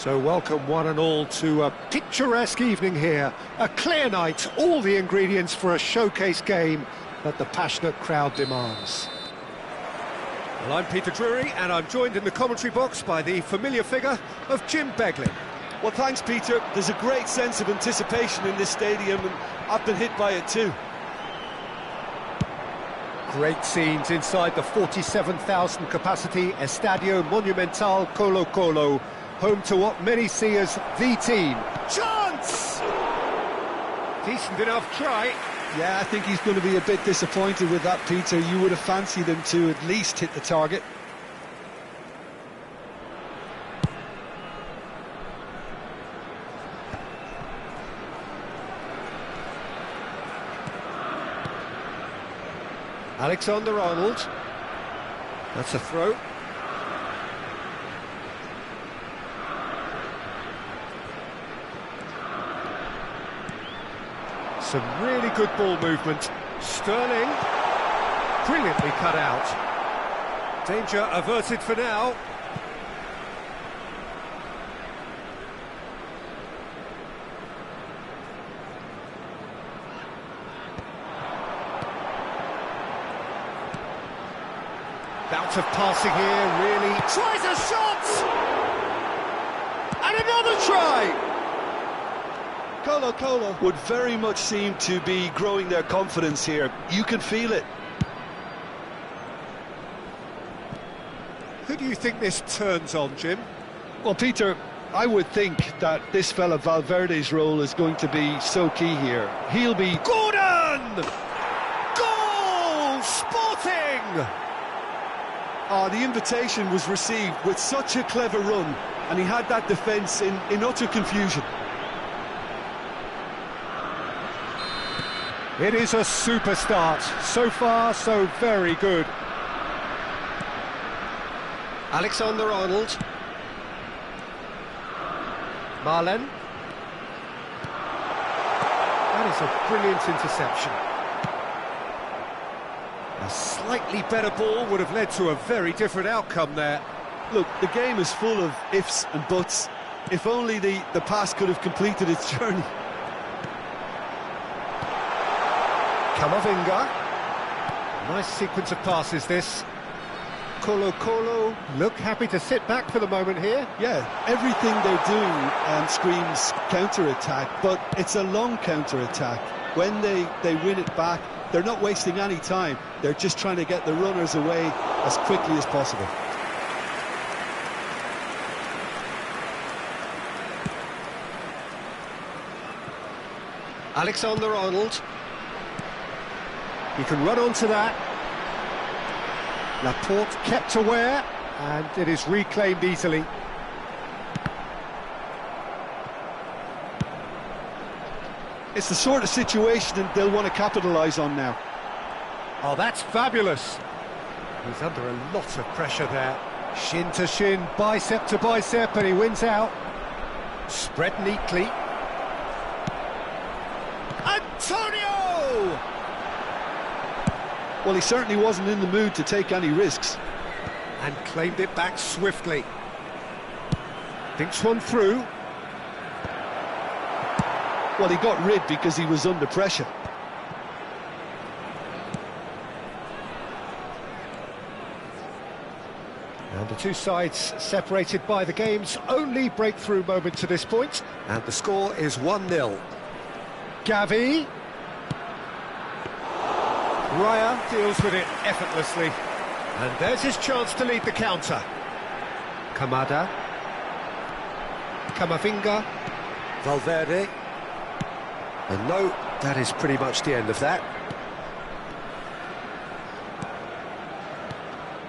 So welcome one and all to a picturesque evening here. A clear night, all the ingredients for a showcase game that the passionate crowd demands. Well, I'm Peter Drury and I'm joined in the commentary box by the familiar figure of Jim Beglin. Well, thanks, Peter. There's a great sense of anticipation in this stadium and I've been hit by it too. Great scenes inside the 47,000 capacity Estadio Monumental Colo-Colo, home to what many see as the team. Chance! Decent enough try. Yeah, I think he's going to be a bit disappointed with that, Peter. You would have fancied him to at least hit the target. Alexander-Arnold. That's a throw. Some really good ball movement. Sterling. Brilliantly cut out. Danger averted for now. Bout of passing here, really. Tries a shot! And another try! Colo-Colo would very much seem to be growing their confidence here. You can feel it. Who do you think this turns on, Jim? Well, Peter, I would think that this fella Valverde's role is going to be so key here. He'll be... Gordon! Goal! Sporting! Oh, the invitation was received with such a clever run, and he had that defence in utter confusion. It is a super start. So far, so very good. Alexander-Arnold. Marlen. That is a brilliant interception. A slightly better ball would have led to a very different outcome there. Look, the game is full of ifs and buts. If only the pass could have completed its journey. Camavinga. Nice sequence of passes, this. Colo-Colo look happy to sit back for the moment here. Yeah, everything they're doing screams counter-attack, but it's a long counter-attack. When they win it back, they're not wasting any time. They're just trying to get the runners away as quickly as possible. Alexander-Arnold. He can run onto that. Laporte kept aware, and it is reclaimed easily. It's the sort of situation that they'll want to capitalise on now. Oh, that's fabulous. He's under a lot of pressure there. Shin to shin, bicep to bicep, and he wins out. Spread neatly. Antonio! Well, he certainly wasn't in the mood to take any risks. And claimed it back swiftly. Thinks one through. Well, he got rid because he was under pressure. And the two sides separated by the game's only breakthrough moment to this point. And the score is 1-0. Gavi. Raya deals with it effortlessly. And there's his chance to lead the counter. Kamada. Camavinga. Valverde. And no, that is pretty much the end of that.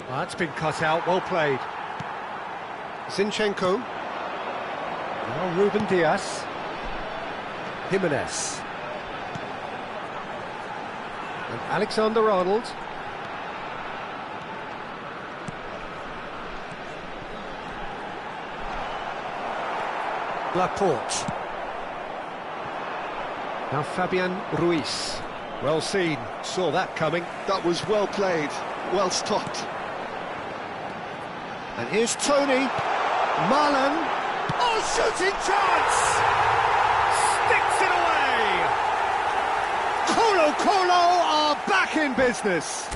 That's been cut out, well played. Zinchenko. Now Ruben Diaz. Jimenez. And Alexander-Arnold. Laporte. Now Fabian Ruiz. Well seen, saw that coming. That was well played, well stopped. And here's Tony. Marlen. Oh, shooting chance! Sticks it away! Colo are back in business.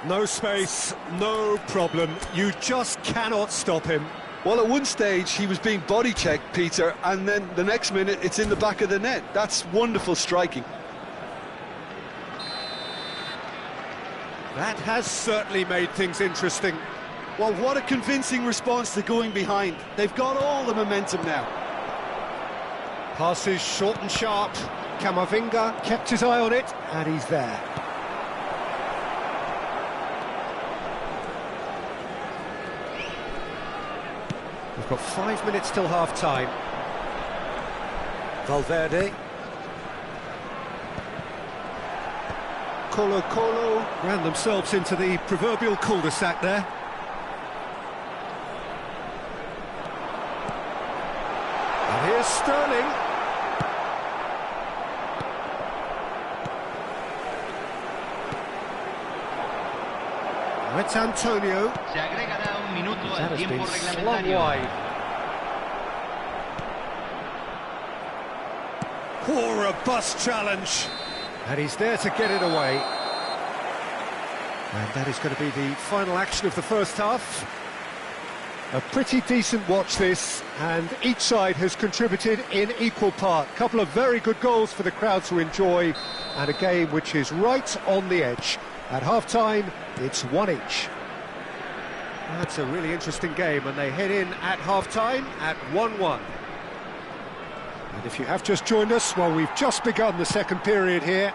No space, no problem. You just cannot stop him. Well, at one stage, he was being body-checked, Peter, and then the next minute, it's in the back of the net. That's wonderful striking. That has certainly made things interesting. Well, what a convincing response to going behind. They've got all the momentum now. Passes short and sharp. Camavinga kept his eye on it, and he's there. We've got 5 minutes till half-time. Valverde. Colo ran themselves into the proverbial cul-de-sac there. And here's Sterling. It's Antonio. Se agregará un minuto That al has tiempo been slung reglamentario. wide. Poor robust challenge. And he's there to get it away. And that is going to be the final action of the first half. A pretty decent watch this, and each side has contributed in equal part. A couple of very good goals for the crowd to enjoy, and a game which is right on the edge. At half-time, it's 1 each. That's a really interesting game, and they head in at half-time at 1-1. And if you have just joined us, well, we've just begun the second period here.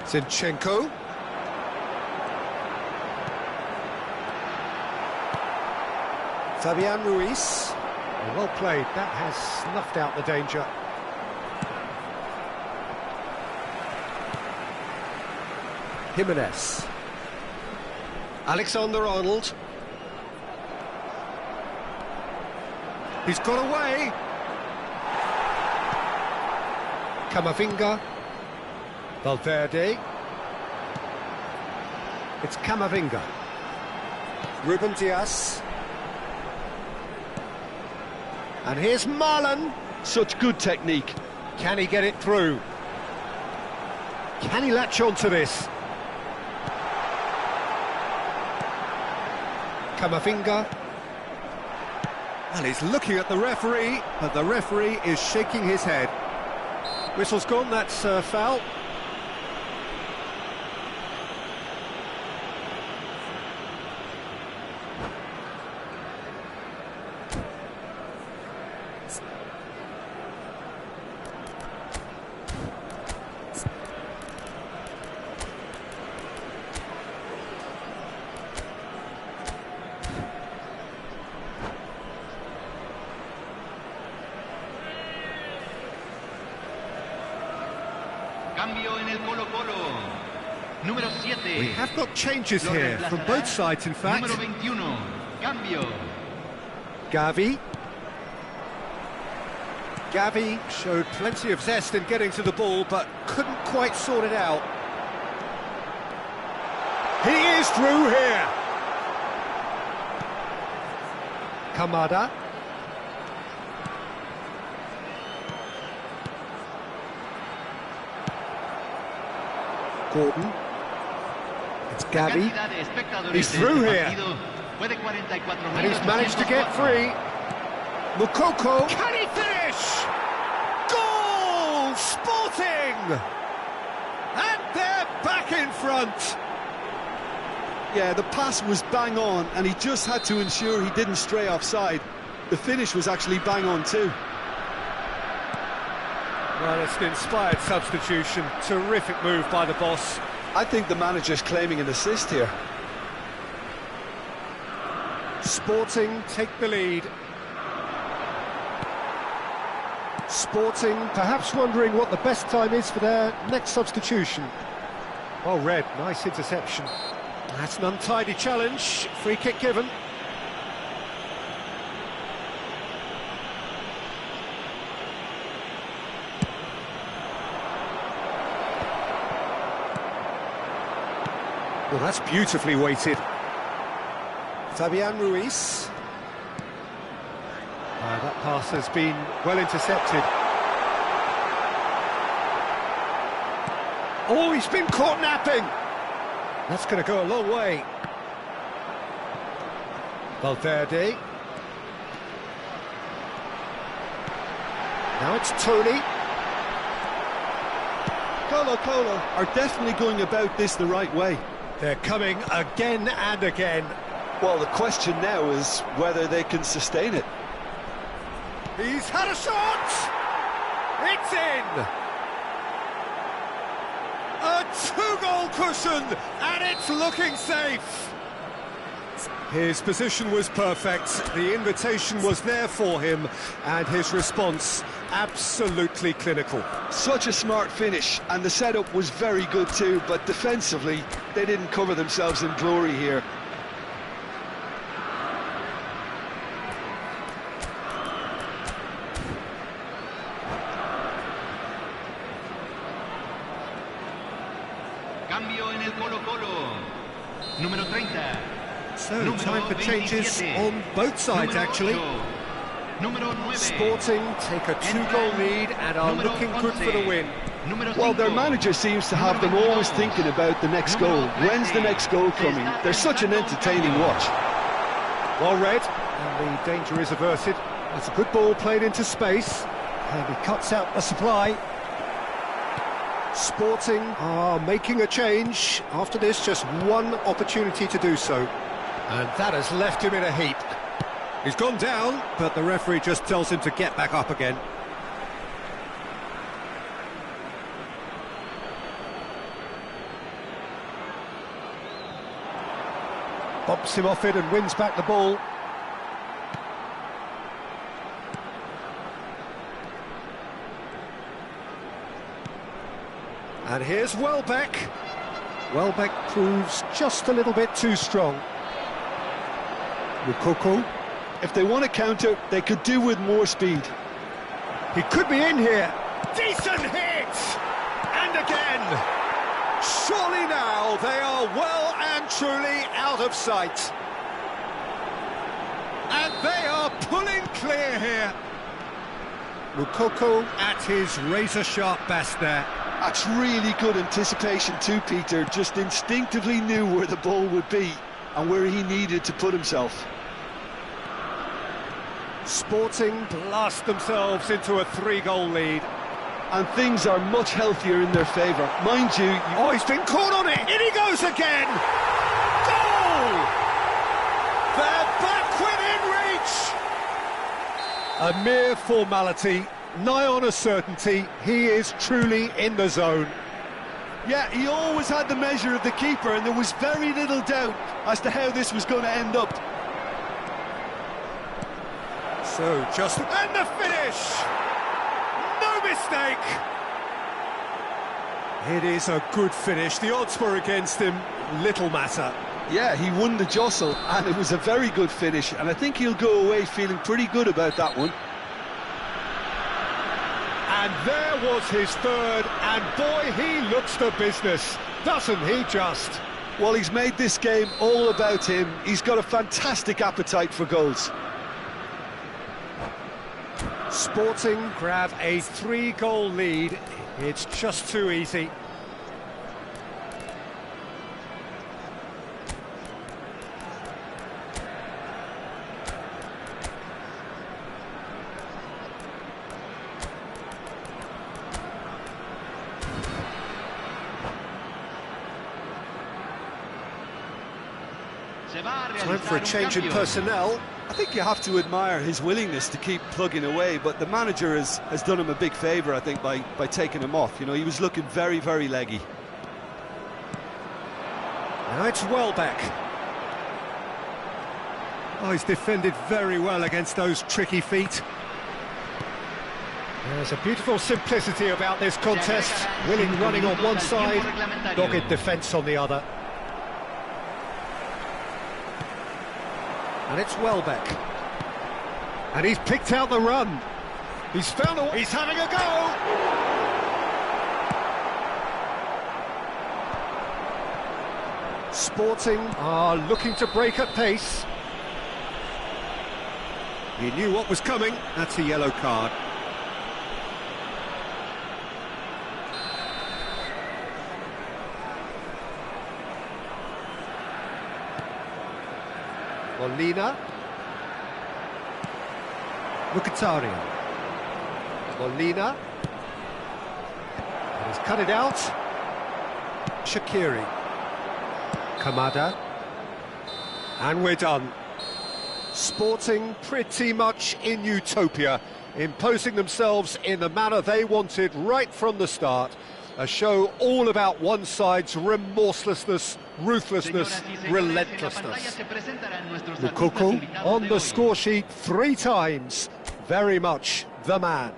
Zinchenko. Fabian Ruiz. Well played, that has snuffed out the danger. Jimenez. Alexander-Arnold. He's got away. Camavinga. Valverde. It's Camavinga. Ruben Dias. And here's Marlon. Such good technique. Can he get it through? Can he latch on to this? Camavinga. Well, he's looking at the referee, but the referee is shaking his head. Whistle's gone, that's foul. Cambio en el Colo-Colo. Número 7. We have got changes here from both sides, in fact. Número 21. Cambio. Gavi. Gavi showed plenty of zest in getting to the ball, but couldn't quite sort it out. He is through here. Kamada. Gordon. It's Gavi. He's through here. And he's managed to get free. Mukoko. Can he finish? Goal! Sporting! And they're back in front. Yeah, the pass was bang on, and he just had to ensure he didn't stray offside. The finish was actually bang on too. Well, it's an inspired substitution. Terrific move by the boss. I think the manager's claiming an assist here. Sporting take the lead. Sporting perhaps wondering what the best time is for their next substitution. Oh, Red, nice interception. That's an untidy challenge. Free kick given. Well, that's beautifully weighted. Fabian Ruiz. That pass has been well intercepted. Oh, he's been caught napping! That's going to go a long way. Valverde. Now it's Tony. Colo are definitely going about this the right way. They're coming again and again. Well, the question now is whether they can sustain it. He's had a shot! It's in! A two-goal cushion, and it's looking safe! His position was perfect, the invitation was there for him, and his response absolutely clinical. Such a smart finish, and the setup was very good too, but defensively, they didn't cover themselves in glory here. Cambio en el Colo-Colo. Número 30. So, time for changes on both sides, actually. Sporting take a two-goal lead and are looking good for the win. Well, their manager seems to have them always thinking about the next goal. When's the next goal coming? They're such an entertaining watch. Well read, and the danger is averted. That's a good ball played into space, and he cuts out the supply. Sporting are making a change. After this, just one opportunity to do so. And that has left him in a heap. He's gone down, but the referee just tells him to get back up again. Bumps him off it and wins back the ball. And here's Welbeck. Welbeck proves just a little bit too strong. Lukaku. If they want to counter, they could do with more speed. He could be in here. Decent hit! And again! Surely now they are well and truly out of sight. And they are pulling clear here. Lukaku at his razor-sharp best there. That's really good anticipation too, Peter. Just instinctively knew where the ball would be and where he needed to put himself. Sporting blast themselves into a three-goal lead. And things are much healthier in their favour. Mind you... Oh, he's been caught on it! In he goes again! Goal! They're back within reach! A mere formality, nigh on a certainty. He is truly in the zone. Yeah, he always had the measure of the keeper, and there was very little doubt as to how this was going to end up. So, just... And the finish! No mistake! It is a good finish. The odds were against him. Little matter. Yeah, he won the jostle, and it was a very good finish, and I think he'll go away feeling pretty good about that one. And there was his third, and boy, he looks the business, doesn't he just? Well, he's made this game all about him. He's got a fantastic appetite for goals. Sporting grab a three-goal lead. It's just too easy. Time for a change in personnel. I think you have to admire his willingness to keep plugging away, but the manager has done him a big favour, I think, by taking him off. You know, he was looking very, very leggy. Now it's Welbeck. Oh, he's defended very well against those tricky feet. There's a beautiful simplicity about this contest. Willing running on one side, dogged defence on the other. And it's Welbeck. And he's picked out the run. He's found a... He's having a go! Sporting are looking to break at pace. He knew what was coming. That's a yellow card. Molina. Mkhitaryan. Molina. And he's cut it out. Shaqiri. Kamada. And we're done. Sporting pretty much in utopia, imposing themselves in the manner they wanted right from the start. A show all about one side's remorselessness, ruthlessness, relentlessness. Lukaku on the score sheet 3 times. Very much the man.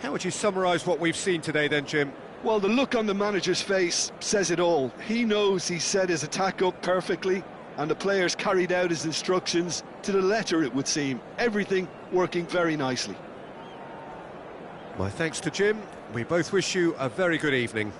How would you summarise what we've seen today then, Jim? Well, the look on the manager's face says it all. He knows he set his attack up perfectly, and the players carried out his instructions to the letter, it would seem. Everything working very nicely. My thanks to Jim. We both wish you a very good evening.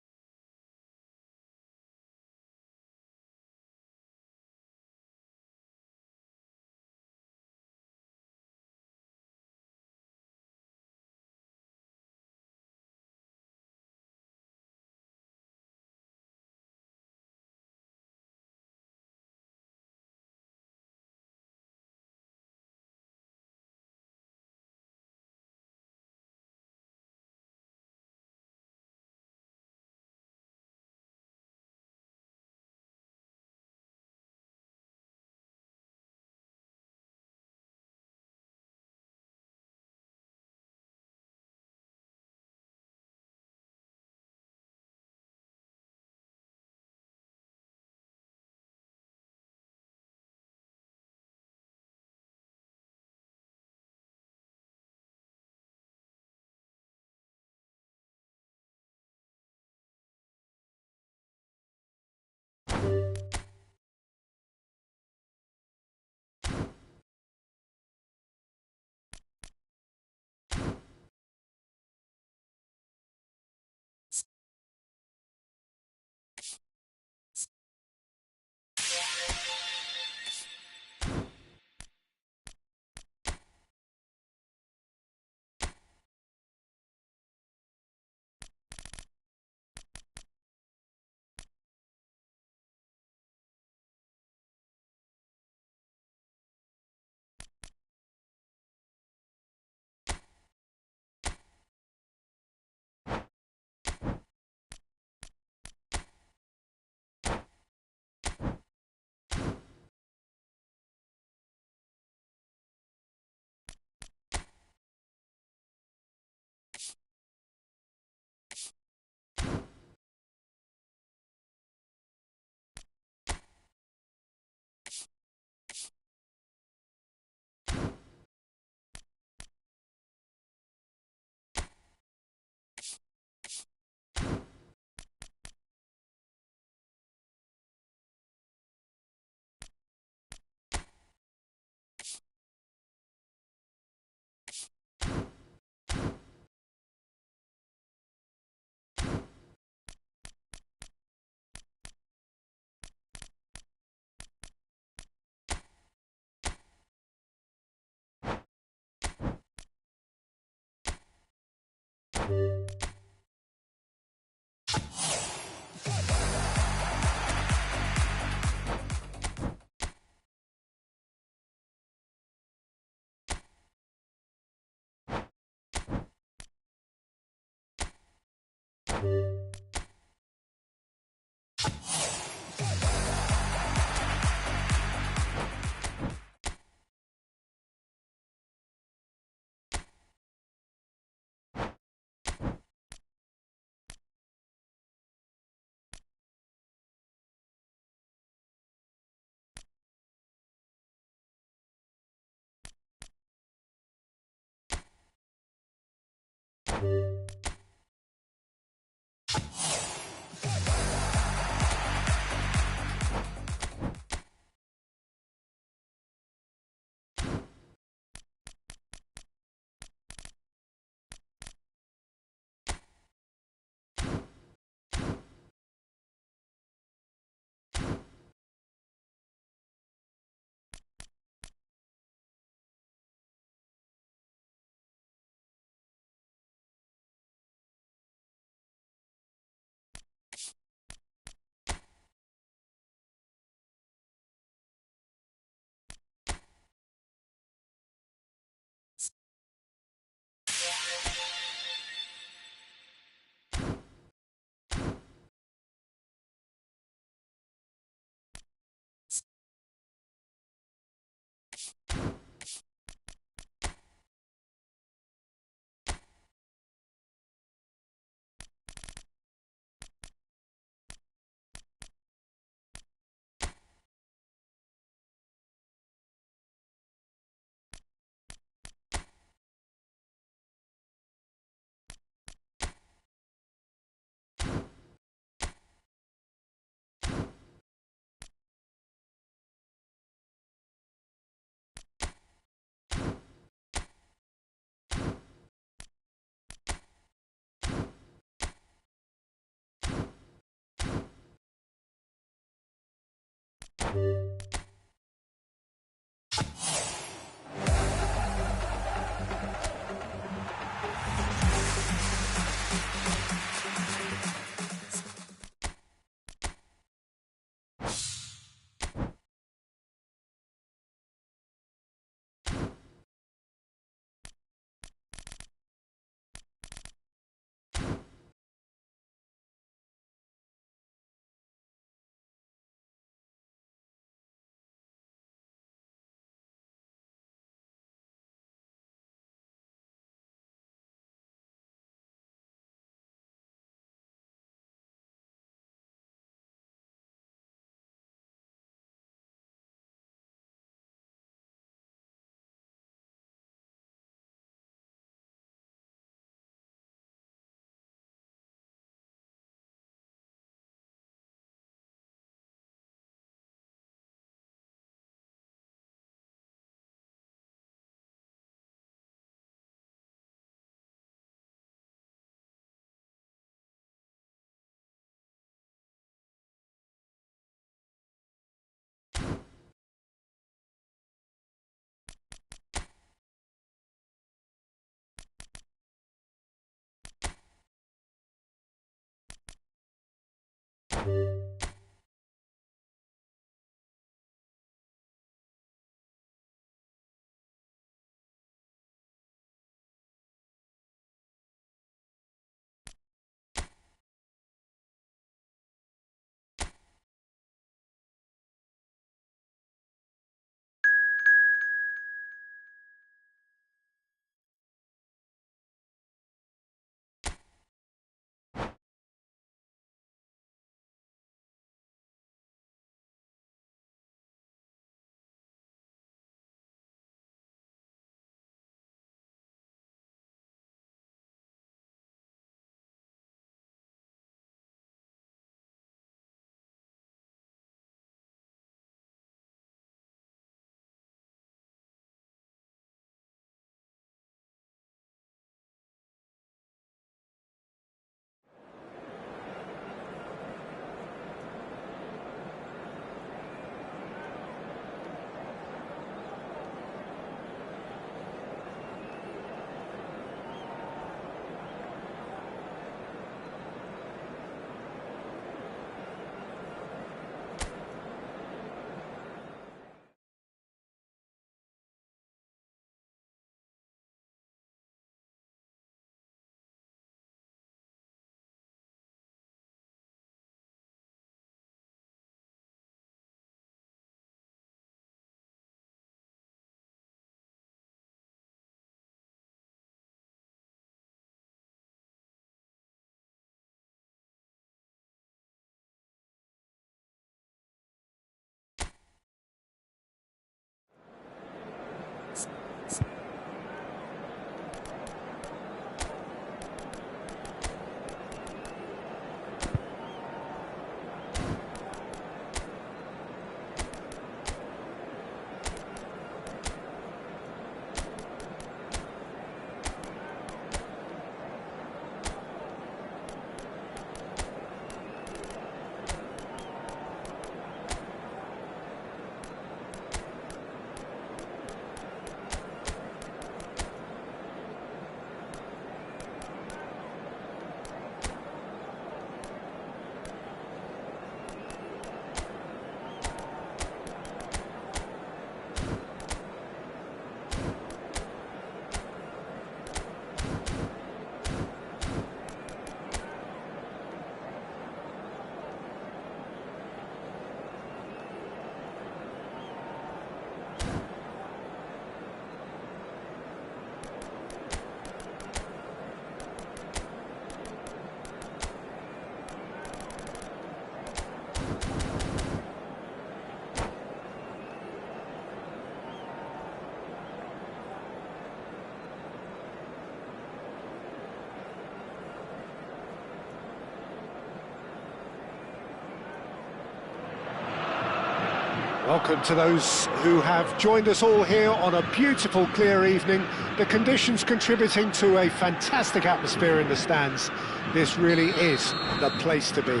Welcome to those who have joined us all here on a beautiful, clear evening. The conditions contributing to a fantastic atmosphere in the stands. This really is the place to be.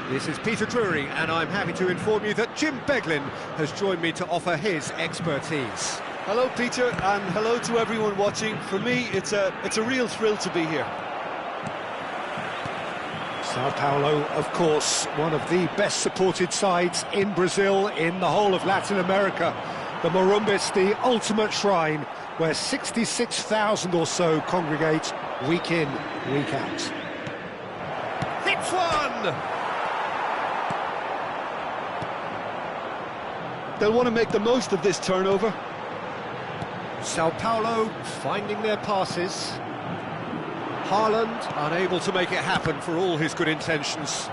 This is Peter Drury, and I'm happy to inform you that Jim Beglin has joined me to offer his expertise. Hello, Peter, and hello to everyone watching. For me, it's a real thrill to be here. Sao Paulo, of course, one of the best supported sides in Brazil, in the whole of Latin America. The Morumbis, the ultimate shrine, where 66,000 or so congregate week in, week out. Hits one! They'll want to make the most of this turnover. Sao Paulo finding their passes. Haaland unable to make it happen for all his good intentions.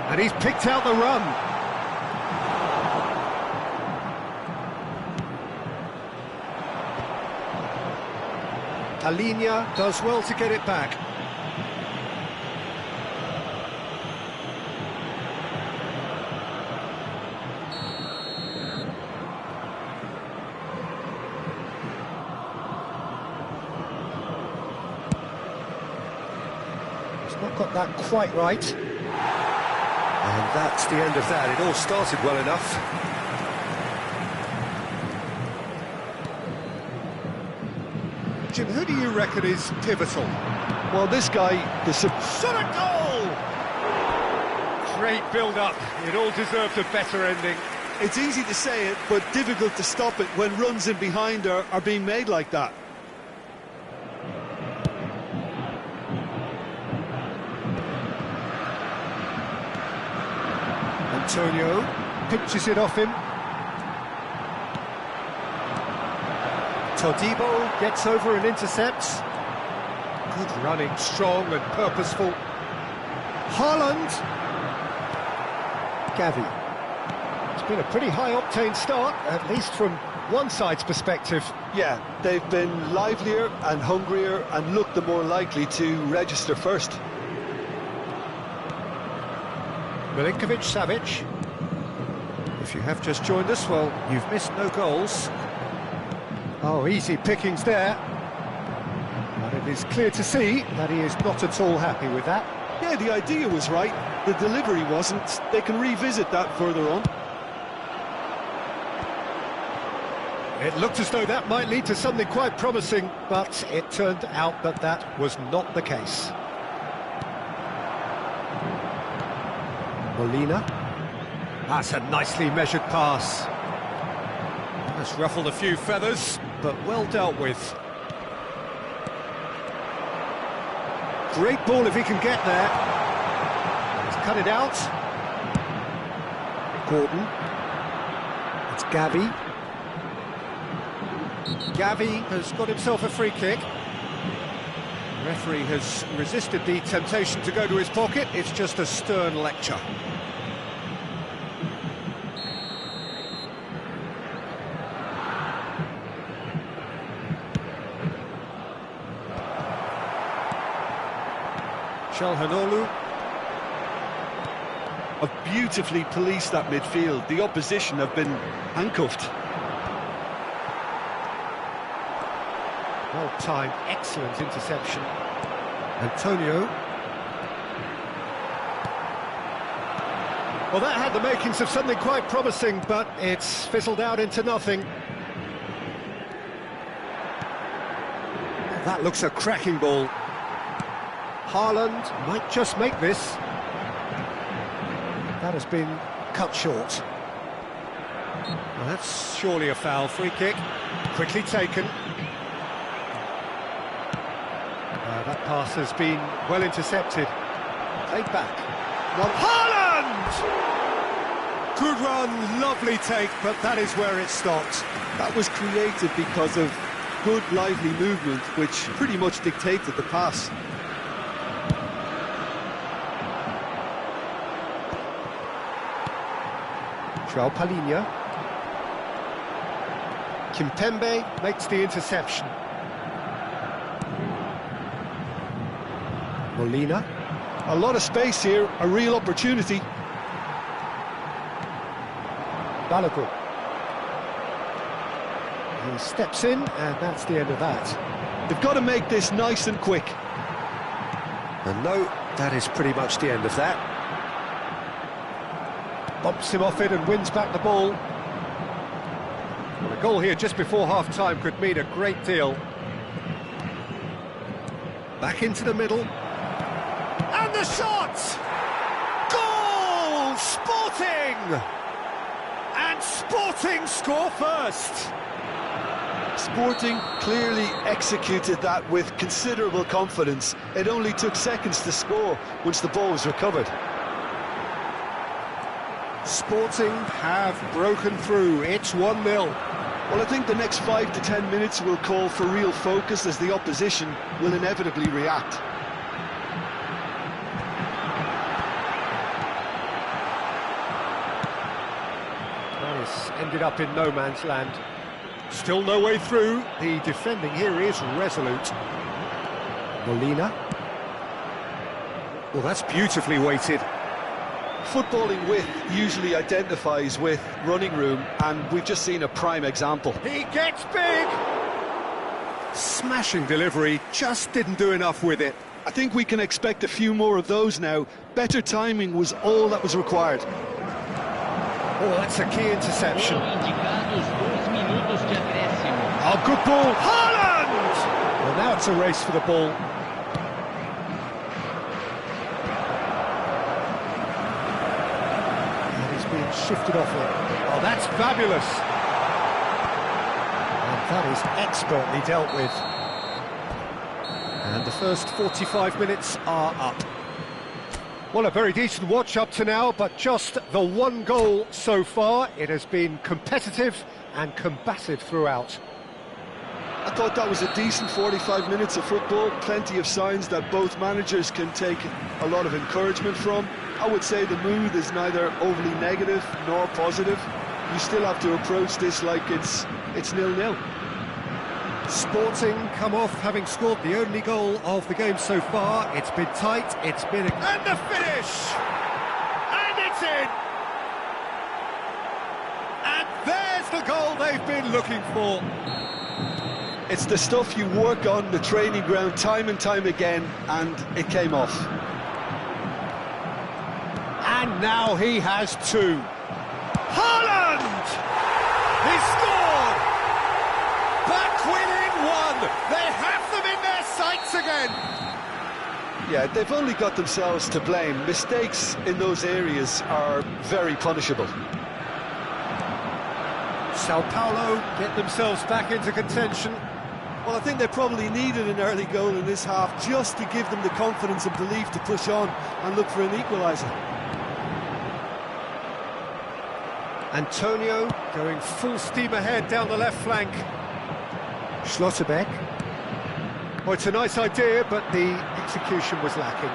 And he's picked out the run. Palhinha does well to get it back. Not got that quite right. And that's the end of that. It all started well enough. Jim, who do you reckon is pivotal? Well, this guy, Shot a goal! Great build-up. It all deserved a better ending. it's easy to say it, but difficult to stop it when runs in behind are being made like that. Antonio pinches it off him. Todibo gets over and intercepts. Good running, strong and purposeful. Haaland. Gavi. It's been a pretty high-octane start, at least from one side's perspective. Yeah, they've been livelier and hungrier and looked the more likely to register first. Milinkovic-Savic. If you have just joined us, well, you've missed no goals. Oh, easy pickings there. But it is clear to see that he is not at all happy with that. Yeah, the idea was right, the delivery wasn't. They can revisit that further on. It looked as though that might lead to something quite promising, but it turned out that that was not the case. Molina. That's a nicely measured pass. That's ruffled a few feathers, but well dealt with. Great ball if he can get there. He's cut it out. Gordon. It's Gavi. Gavi has got himself a free kick. The referee has resisted the temptation to go to his pocket. It's just a stern lecture. Çalhanoğlu. Have beautifully policed that midfield. The opposition have been handcuffed. Well-timed, excellent interception. Antonio. Well, that had the makings of something quite promising, but it's fizzled out into nothing. That looks a cracking ball. Haaland might just make this. That has been cut short. Well, that's surely a foul. Free kick, quickly taken. That pass has been well intercepted. Played back. Haaland! Good run, lovely take, but that is where it stopped. That was created because of good, lively movement, which pretty much dictated the pass. João Palhinha. Kimpembe makes the interception. Molina. A lot of space here, a real opportunity. Balogun. He steps in, and that's the end of that. They've got to make this nice and quick. And no, that is pretty much the end of that. Bumps him off it and wins back the ball. Well, a goal here just before half-time could mean a great deal. Back into the middle. And the shot! Goal! Sporting! And Sporting score first! Sporting clearly executed that with considerable confidence. It only took seconds to score once the ball was recovered. Sporting have broken through. It's 1-0. Well, I think the next 5 to 10 minutes will call for real focus as the opposition will inevitably react. This ended up in no man's land. Still no way through. The defending here is resolute. Molina. Well, that's beautifully weighted. Footballing width usually identifies with running room, and we've just seen a prime example. He gets big! Smashing delivery, just didn't do enough with it. I think we can expect a few more of those now. Better timing was all that was required. Oh, that's a key interception. Oh, good ball. Haaland! Well, now it's a race for the ball. And he's being shifted off it. Oh, that's fabulous. And that is expertly dealt with. And the first 45 minutes are up. Well, a very decent watch up to now, but just the one goal so far. It has been competitive and combative throughout. I thought that was a decent 45 minutes of football. Plenty of signs that both managers can take a lot of encouragement from. I would say the mood is neither overly negative nor positive. You still have to approach this like it's 0-0. Sporting come off having scored the only goal of the game so far. It's been tight, it's been... And the finish! And it's in! And there's the goal they've been looking for. It's the stuff you work on the training ground time and time again, and it came off. And now he has two. Haaland! He scored! Back within one! They have them in their sights again! Yeah, they've only got themselves to blame. Mistakes in those areas are very punishable. Sao Paulo get themselves back into contention. Well, I think they probably needed an early goal in this half just to give them the confidence and belief to push on and look for an equaliser. Antonio going full steam ahead down the left flank. Schlotterbeck. Well, it's a nice idea, but the execution was lacking.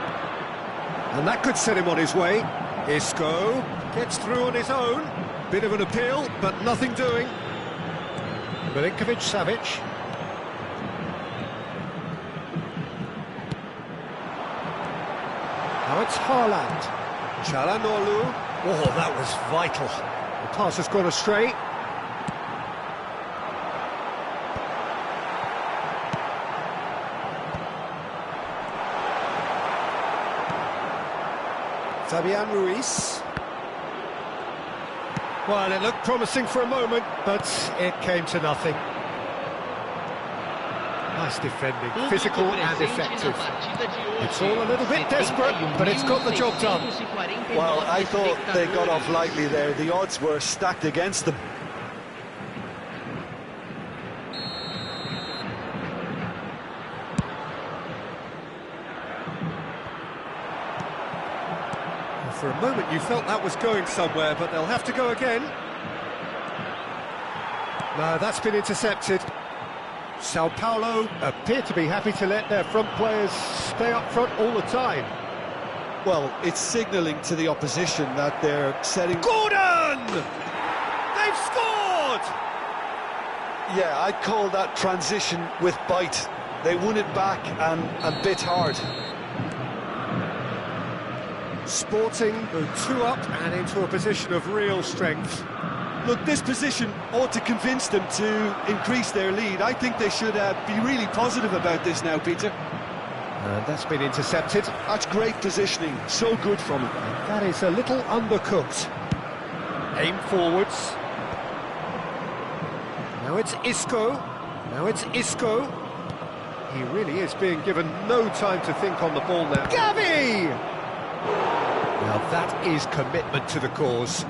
And that could set him on his way. Isco gets through on his own. Bit of an appeal, but nothing doing. Milinkovic-Savic. Now it's Haaland. Çalhanoğlu. Oh, that was vital. The pass has gone astray. Fabian Ruiz. Well, it looked promising for a moment, but it came to nothing. Nice defending, physical and effective. It's all a little bit desperate, but it's got the job done. Well, I thought they got off lightly there. The odds were stacked against them. For a moment you felt that was going somewhere, but they'll have to go again. No, that's been intercepted. Sao Paulo appear to be happy to let their front players stay up front all the time. Well, it's signalling to the opposition that they're setting... Gordon! They've scored! Yeah, I'd call that transition with bite. They won it back and bit hard. Sporting go 2 up and into a position of real strength. Look, this position ought to convince them to increase their lead. I think they should be really positive about this now, Peter. And that's been intercepted. That's great positioning, so good from him. That is a little undercooked. Aim forwards. Now it's Isco. Now it's Isco. He really is being given no time to think on the ball now. Gavi! Now that is commitment to the cause.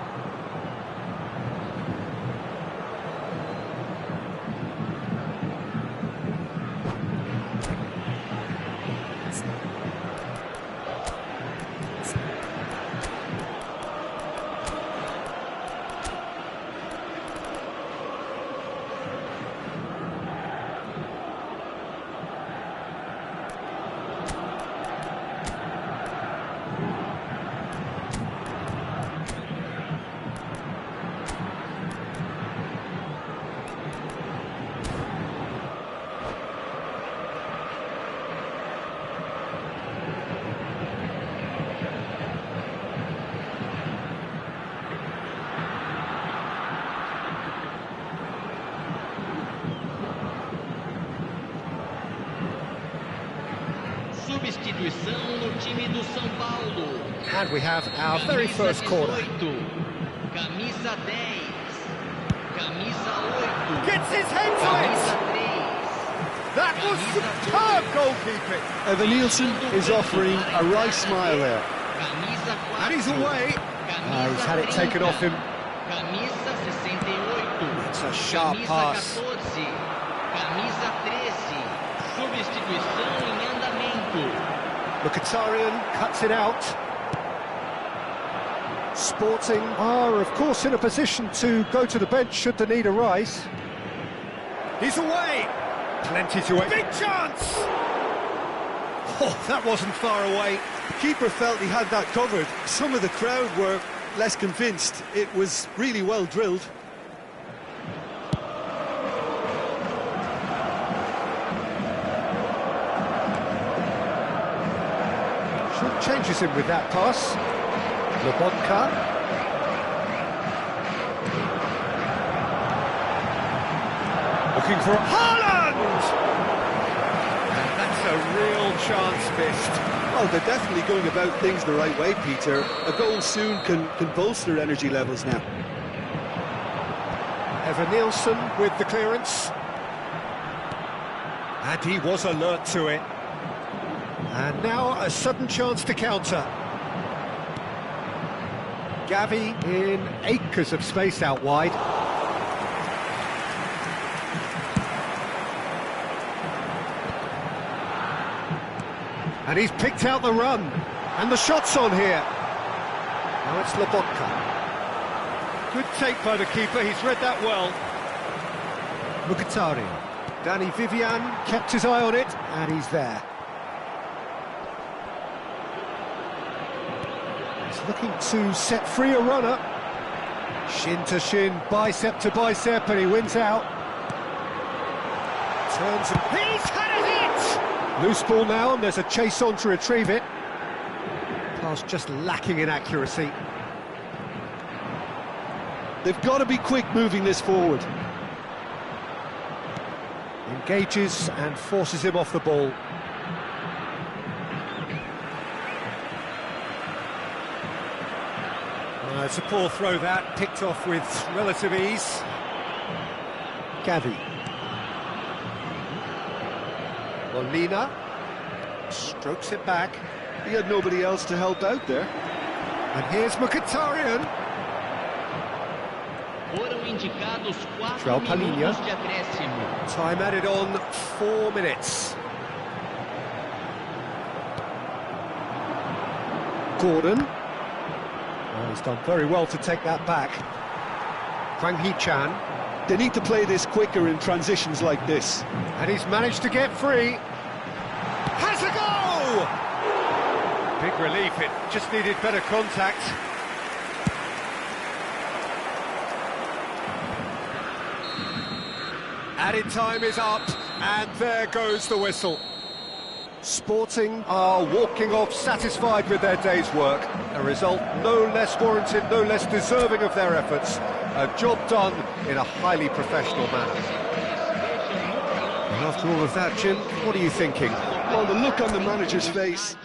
Substituição no time do São Paulo. And we have our very first corner. Camisa 10. Camisa 8. Gets his head to Camisa it! 3. That was superb goalkeeping! Evan Nielsen is offering a wry smile there. Camisa 4. And he's away. He's had it taken off him. Camisa 68. It's a sharp Camisa pass. 14. Camisa 13. Substituição em andamento. Mkhitaryan cuts it out. Sporting are, of course, in a position to go to the bench should the need arise. He's away! Plenty to wait. Big chance! Oh, that wasn't far away. Keeper felt he had that covered. Some of the crowd were less convinced. It was really well drilled. Changes him with that pass. Lobotka. Looking for Haaland! And that's a real chance missed. Well, they're definitely going about things the right way, Peter. A goal soon can bolster energy levels now. Evan Nielsen with the clearance. And he was alert to it. And now a sudden chance to counter. Gavi in acres of space out wide. And he's picked out the run. And the shot's on here. Now it's Lobotka. Good take by the keeper, he's read that well. Mkhitaryan. Danny Vivian kept his eye on it, and he's there. Looking to set free a runner. Shin to shin, bicep to bicep, and he wins out. Turns and he's had a hit! Loose ball now, and there's a chase on to retrieve it. Pass just lacking in accuracy. They've got to be quick moving this forward. Engages and forces him off the ball. It's a poor throw that, picked off with relative ease. Gavi. Molina strokes it back. He had nobody else to help out there. And here's Mkhitaryan. Foram indicados 4 João Palhinha. minutos de acréscimo. Time added on 4 minutes. Gordon. Oh, he's done very well to take that back. Hwang Hee-chan. They need to play this quicker in transitions like this. And he's managed to get free. Has a goal! Big relief, it just needed better contact. Added time is up, and there goes the whistle. Sporting are walking off satisfied with their day's work. A result no less warranted, no less deserving of their efforts. A job done in a highly professional manner. And after all of that, Jim, what are you thinking? Well, the look on the manager's face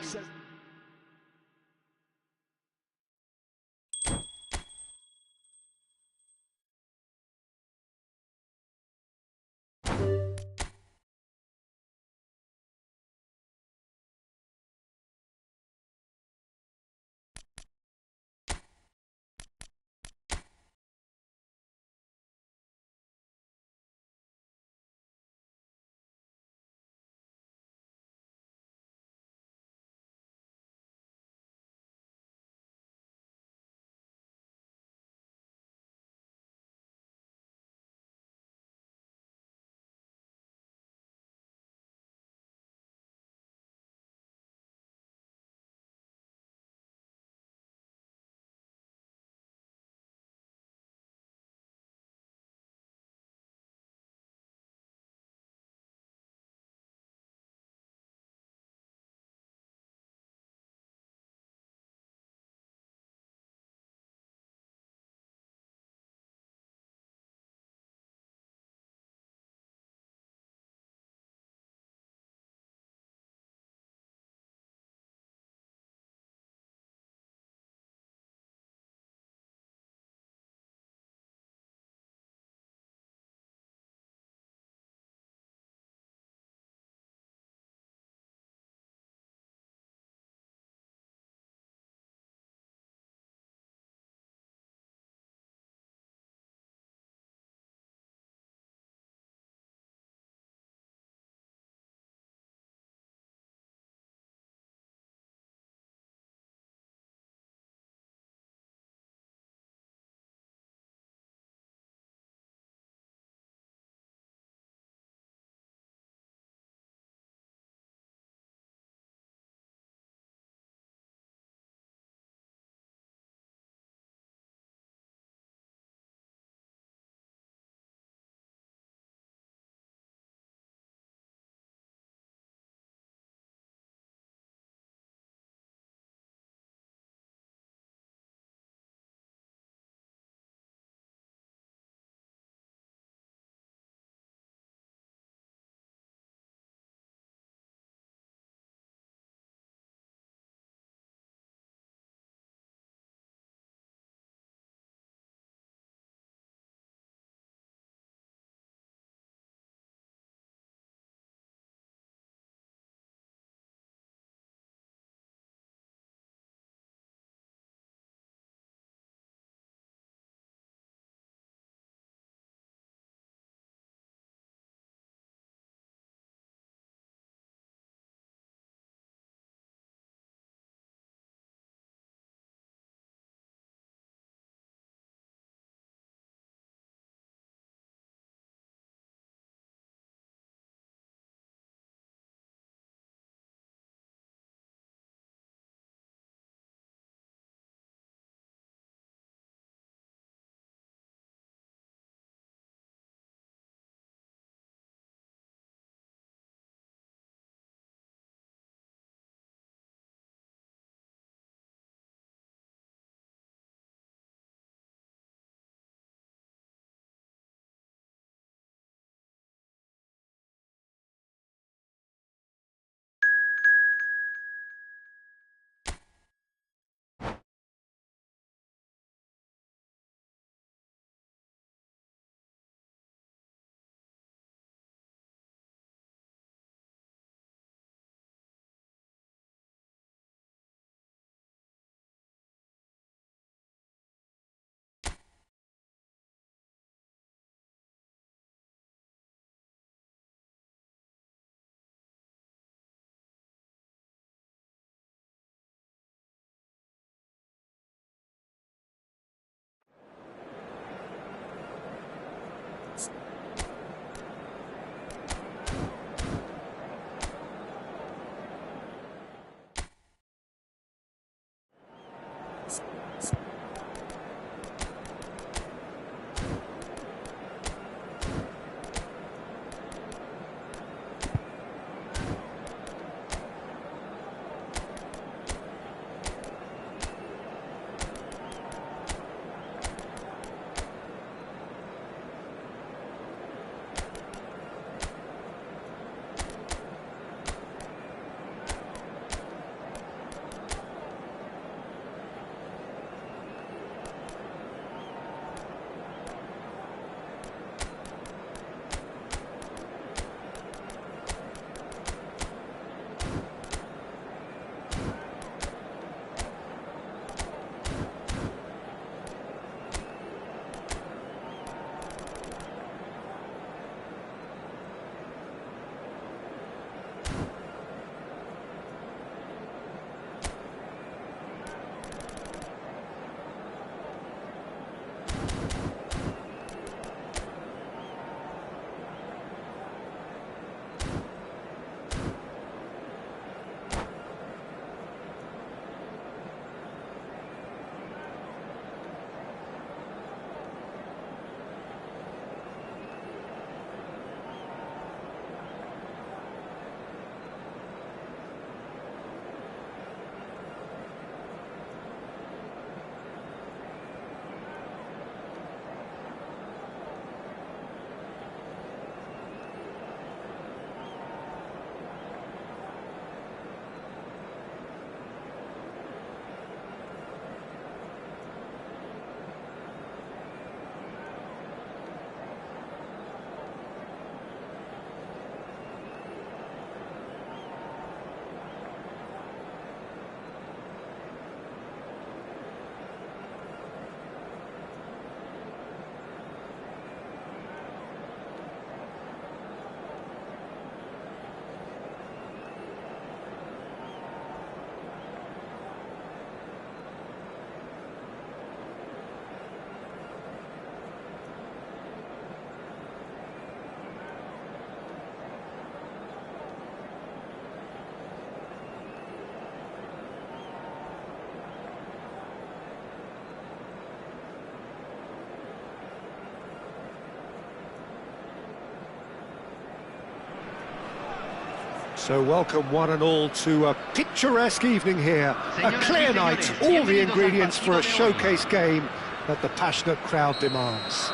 So welcome one and all to a picturesque evening here. A clear night, all the ingredients for a showcase game that the passionate crowd demands.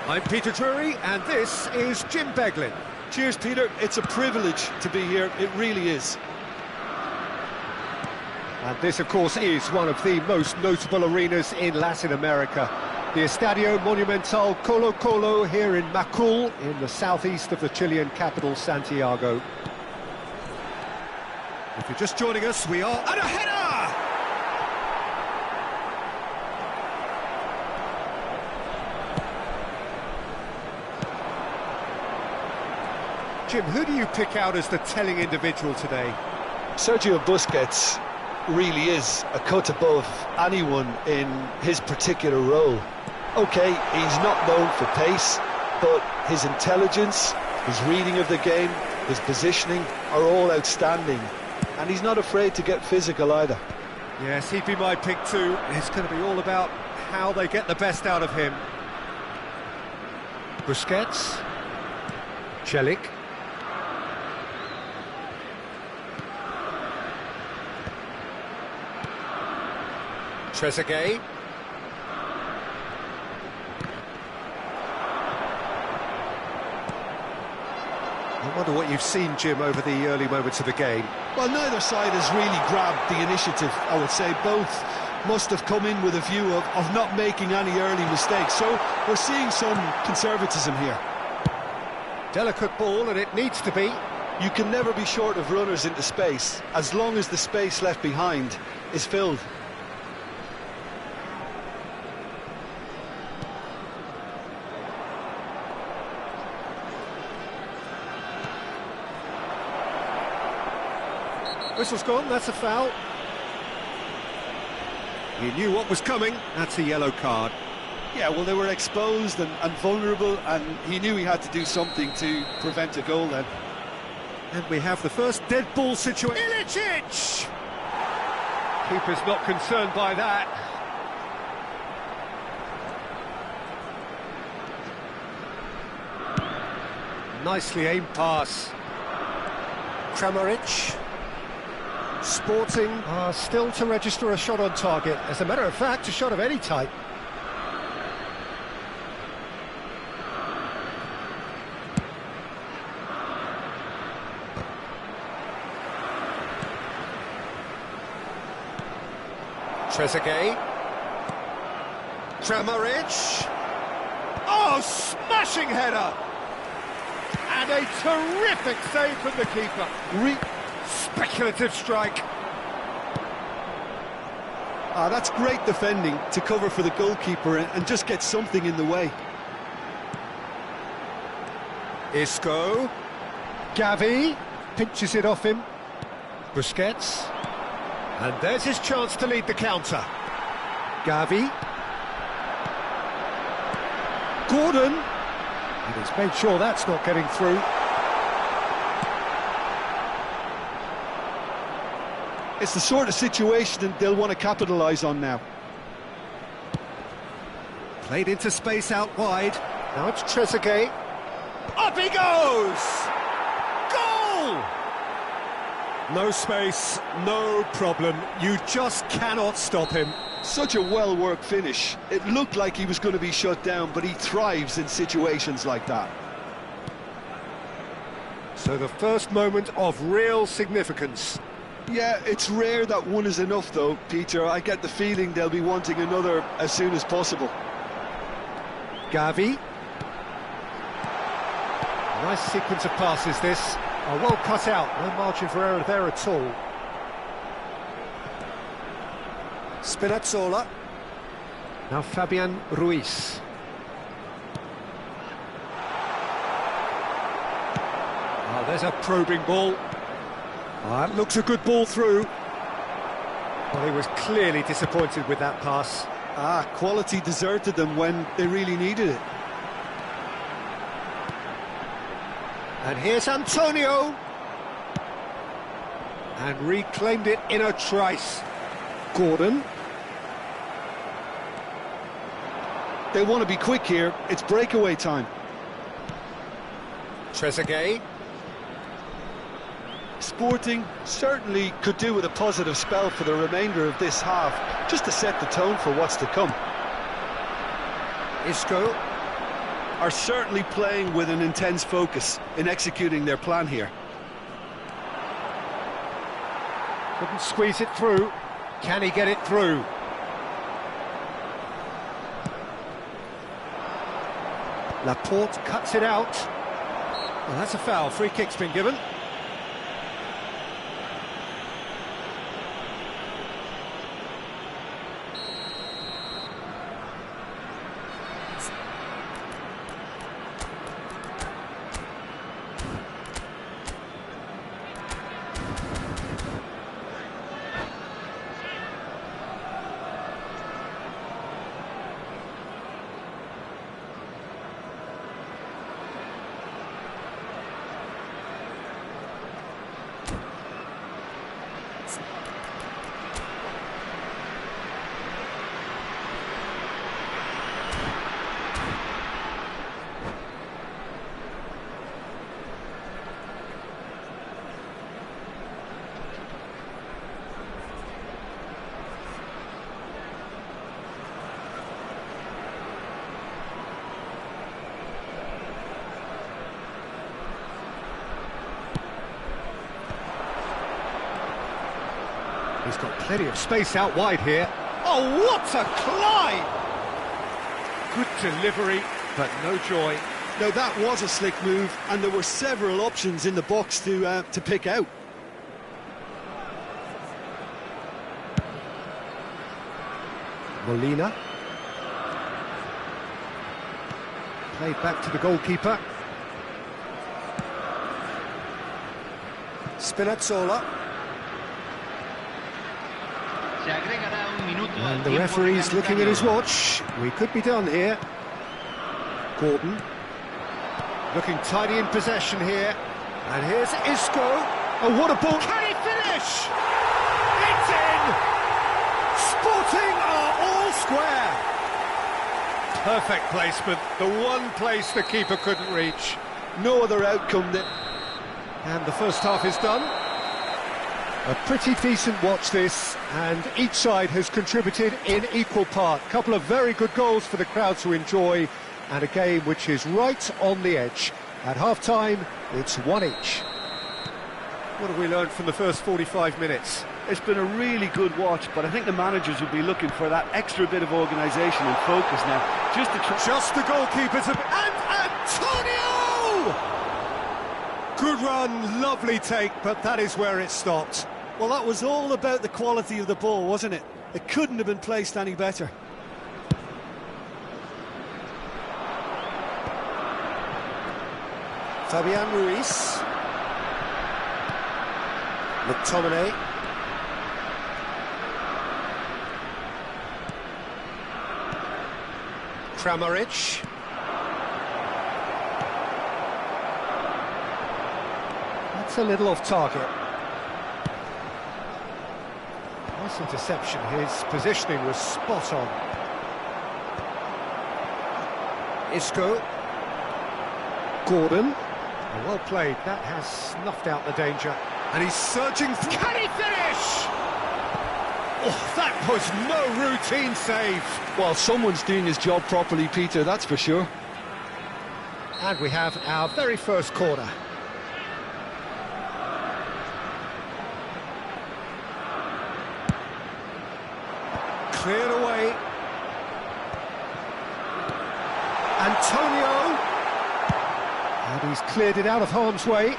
I'm Peter Drury, and this is Jim Beglin. Cheers, Peter. It's a privilege to be here. It really is. And this, of course, is one of the most notable arenas in Latin America. The Estadio Monumental Colo Colo here in Macul, in the southeast of the Chilean capital, Santiago. If you're just joining us, we are... And a header! Jim, who do you pick out as the telling individual today? Sergio Busquets really is a cut above anyone in his particular role. Okay, he's not known for pace, but his intelligence, his reading of the game, his positioning are all outstanding. And he's not afraid to get physical either. Yes, he'd be my pick too. It's going to be all about how they get the best out of him. Busquets. Celik. Trezeguet. I wonder what you've seen, Jim, over the early moments of the game. Well, neither side has really grabbed the initiative, I would say. Both must have come in with a view of not making any early mistakes. So we're seeing some conservatism here. Delicate ball, and it needs to be. You can never be short of runners into space, as long as the space left behind is filled. Whistle's gone, that's a foul. He knew what was coming, that's a yellow card. Yeah, well, they were exposed and vulnerable, and he knew he had to do something to prevent a goal then. And we have the first dead ball situation. Ilicic! Keeper's not concerned by that. Nicely aimed pass. Kramaric. Sporting are still to register a shot on target. As a matter of fact, a shot of any type. Trezeguet. Kramaric. Oh, smashing header! And a terrific save from the keeper. Speculative strike. That's great defending to cover for the goalkeeper and just get something in the way. Isco. Gavi pinches it off him. Busquets. And there's his chance to lead the counter. Gavi. Gordon. And he's made sure that's not getting through. It's the sort of situation that they'll want to capitalise on now. Played into space out wide. Now it's Trezeguet. Up he goes! Goal! No space, no problem. You just cannot stop him. Such a well-worked finish. It looked like he was going to be shut down, but he thrives in situations like that. So the first moment of real significance. Yeah, it's rare that one is enough, though, Peter. I get the feeling they'll be wanting another as soon as possible. Gavi. Nice sequence of passes, this. Oh, well cut out. No margin for error there at all. Spinazzola. Now Fabian Ruiz. Oh, there's a probing ball. Oh, that looks a good ball through. Well, he was clearly disappointed with that pass. Quality deserted them when they really needed it. And here's Antonio. And reclaimed it in a trice. Gordon. They want to be quick here. It's breakaway time. Trezeguet. Sporting certainly could do with a positive spell for the remainder of this half, just to set the tone for what's to come. Isco Are certainly playing with an intense focus in executing their plan here. couldn't squeeze it through. Can he get it through? Laporte cuts it out. Well, that's a foul. Free kick's been given. He's got plenty of space out wide here. Oh, what a climb! Good delivery, but no joy. Now that was a slick move, and there were several options in the box to pick out. Molina. Played back to the goalkeeper. Spinazzola. And the referee's looking at his watch. We could be done here. Gordon. Looking tidy in possession here. And here's Isco. Oh, what a ball. Can he finish? It's in! Sporting are all square. Perfect placement. The one place the keeper couldn't reach. No other outcome there. And the first half is done. A pretty decent watch this, and each side has contributed in equal part. A couple of very good goals for the crowd to enjoy, and a game which is right on the edge. At half-time, it's one each. What have we learned from the first 45 minutes? It's been a really good watch, but I think the managers will be looking for that extra bit of organisation and focus now. Just the goalkeepers, and Antonio! Good run, lovely take, but that is where it stopped. Well, that was all about the quality of the ball, wasn't it? It couldn't have been placed any better. Fabian Ruiz. McTominay. Kramaric. That's a little off target. Nice interception. His positioning was spot on. Isco. Gordon. Well played. That has snuffed out the danger. And he's surging. Can he finish? Oh, that was no routine save. Well, someone's doing his job properly, Peter, that's for sure. And we have our very first corner. Cleared away. Antonio. And he's cleared it out of harm's way.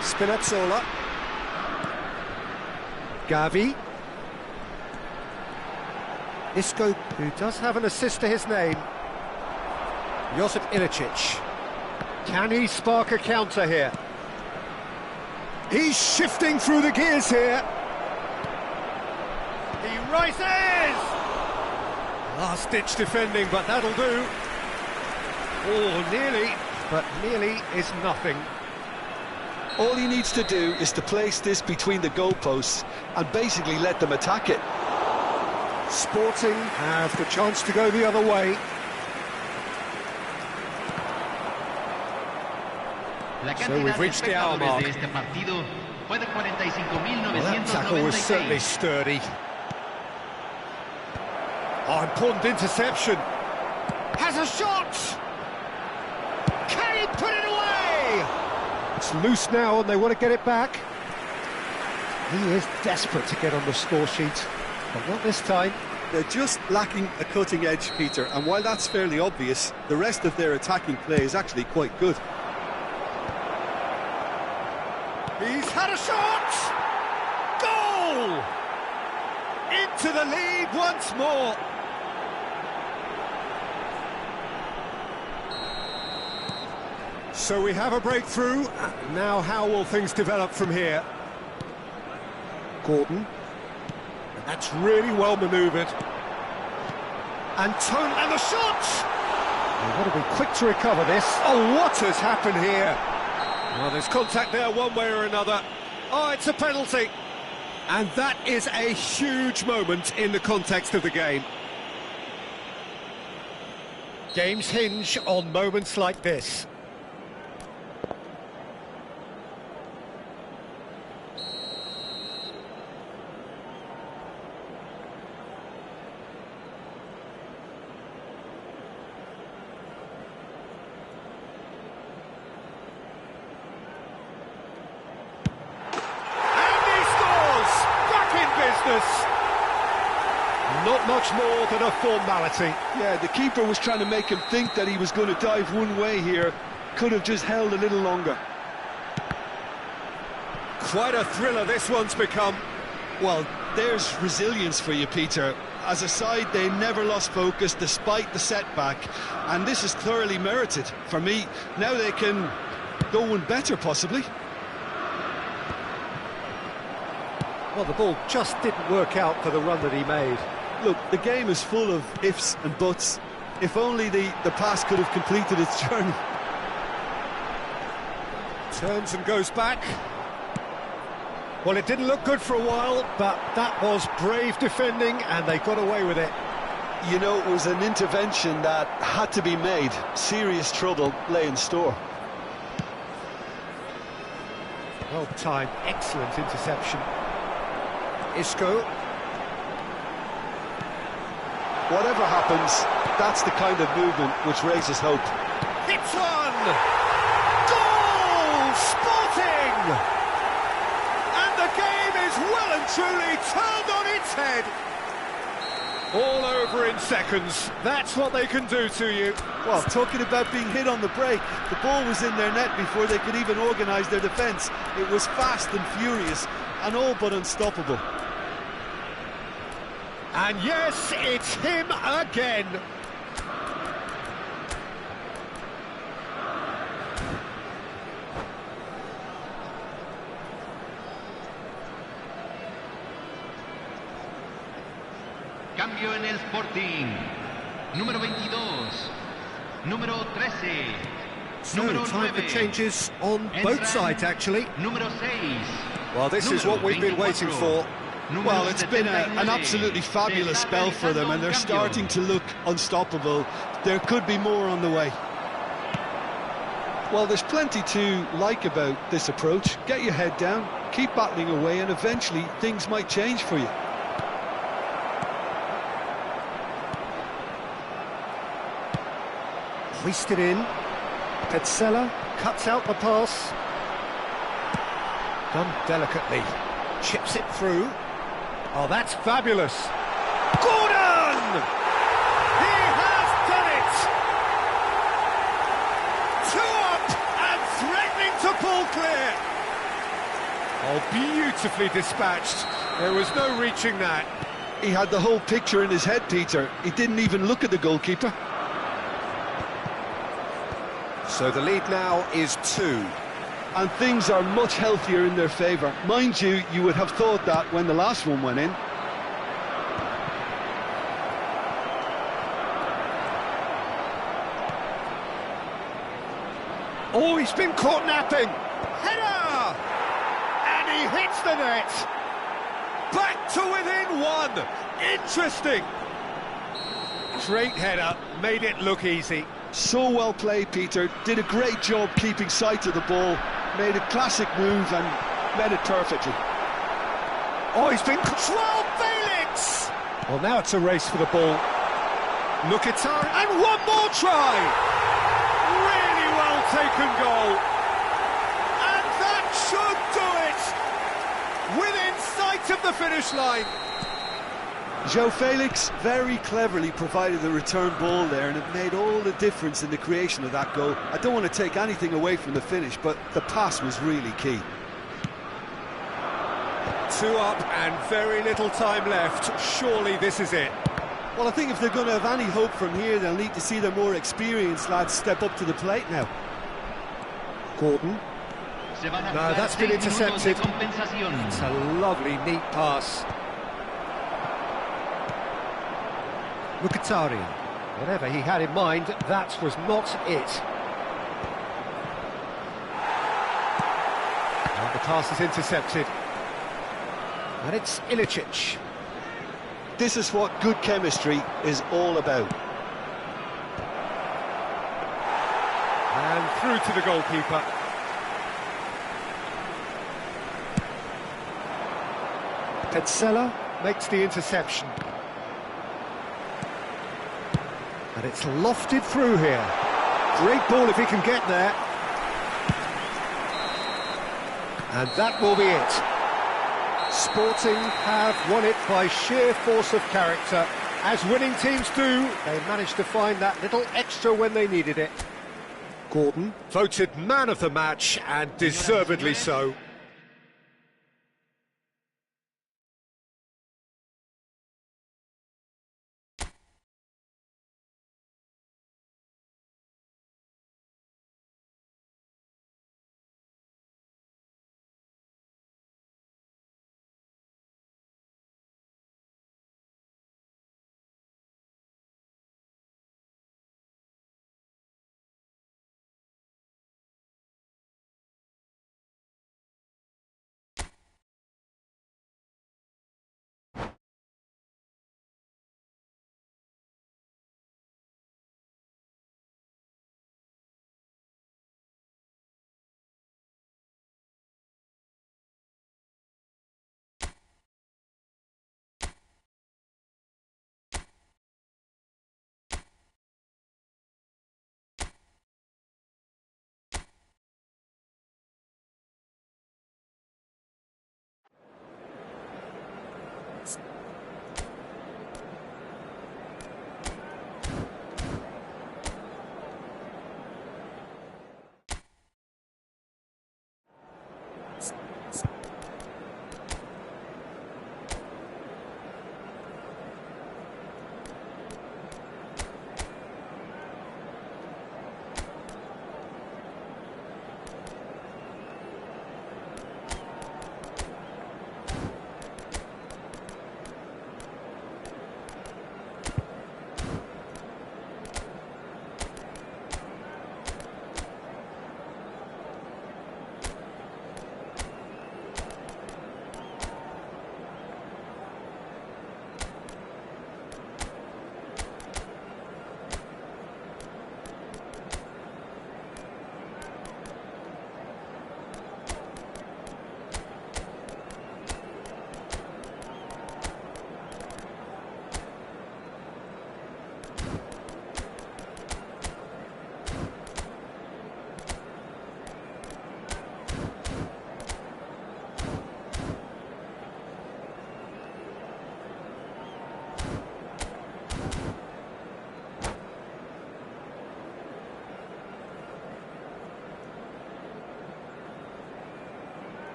Spinazzola. Gavi. Isco, who does have an assist to his name. Josip Ilicic. Can he spark a counter here? He's shifting through the gears here. He rises! Last-ditch defending, but that'll do. Oh, nearly, but nearly is nothing. All he needs to do is to place this between the goalposts and basically let them attack it. Sporting have the chance to go the other way. La So cantidad we've de reached the hour espectadores mark. de este partido fue de Well, that tackle was certainly 45.996. sturdy. Oh, important interception. Has a shot! Can he put it away? It's loose now and they want to get it back. He is desperate to get on the score sheet, but not this time. They're just lacking a cutting edge, Peter, and while that's fairly obvious, the rest of their attacking play is actually quite good. He's had a shot! Goal! Into the lead once more. So we have a breakthrough. Now how will things develop from here? Gordon. And that's really well manoeuvred. And the shot! They've got to be quick to recover this. Oh, what has happened here? Well, there's contact there one way or another. Oh, it's a penalty. And that is a huge moment in the context of the game. Games hinge on moments like this. Not much more than a formality. Yeah, the keeper was trying to make him think that he was going to dive one way here. Could have just held a little longer. Quite a thriller this one's become. Well, there's resilience for you, Peter. As a side, they never lost focus despite the setback, and this is thoroughly merited. For me, now they can go one better, possibly. Well, the ball just didn't work out for the run that he made. Look, the game is full of ifs and buts. If only the pass could have completed its journey. Turns and goes back. Well, it didn't look good for a while, but that was brave defending, and they got away with it. You know, it was an intervention that had to be made. Serious trouble lay in store. Well timed, excellent interception. Isco. Whatever happens, that's the kind of movement which raises hope. Hits one! Goal! Sporting! And the game is well and truly turned on its head. All over in seconds. That's what they can do to you. Well, talking about being hit on the break, the ball was in their net before they could even organise their defence. It was fast and furious, and all but unstoppable. And yes, it's him again. Cambio en el Sporting. Número 22. Número 13. So, Número time for 9. changes on both Entran sides, actually. Número 6. Well, this is what we've been waiting for. Well, it's been an absolutely fabulous spell for them, and they're starting to look unstoppable. There could be more on the way. Well, there's plenty to like about this approach. Get your head down, keep battling away, and eventually things might change for you. Hoisted in. Petzela cuts out the pass. Done delicately. Chips it through. Oh, that's fabulous. Gordon! He has done it! 2 up and threatening to pull clear. Oh, beautifully dispatched. There was no reaching that. He had the whole picture in his head, Peter. He didn't even look at the goalkeeper. So the lead now is 2. And things are much healthier in their favour. Mind you, you would have thought that when the last one went in. Oh, he's been caught napping. Header! And he hits the net. Back to within 1. Interesting. Great header, made it look easy. So well played, Peter. Did a great job keeping sight of the ball, made a classic move and met it perfectly. Oh, he's been controlled, Felix! Well, now it's a race for the ball. Mkhitaryan, and one more try! Really well taken goal. And that should do it! Within sight of the finish line. João Felix very cleverly provided the return ball there, and it made all the difference in the creation of that goal. I don't want to take anything away from the finish, but the pass was really key. 2 up and very little time left. Surely this is it. Well, I think if they're going to have any hope from here, they'll need to see their more experienced lads step up to the plate now. Gordon. No, that's been intercepted. It's a lovely, neat pass. Mkhitaryan. Whatever he had in mind, that was not it. And the pass is intercepted. And it's Ilicic. This is what good chemistry is all about. And through to the goalkeeper. Petzela makes the interception. And it's lofted through here. Great ball if he can get there. And that will be it. Sporting have won it by sheer force of character. As winning teams do, they managed to find that little extra when they needed it. Gordon, voted man of the match, and deservedly so.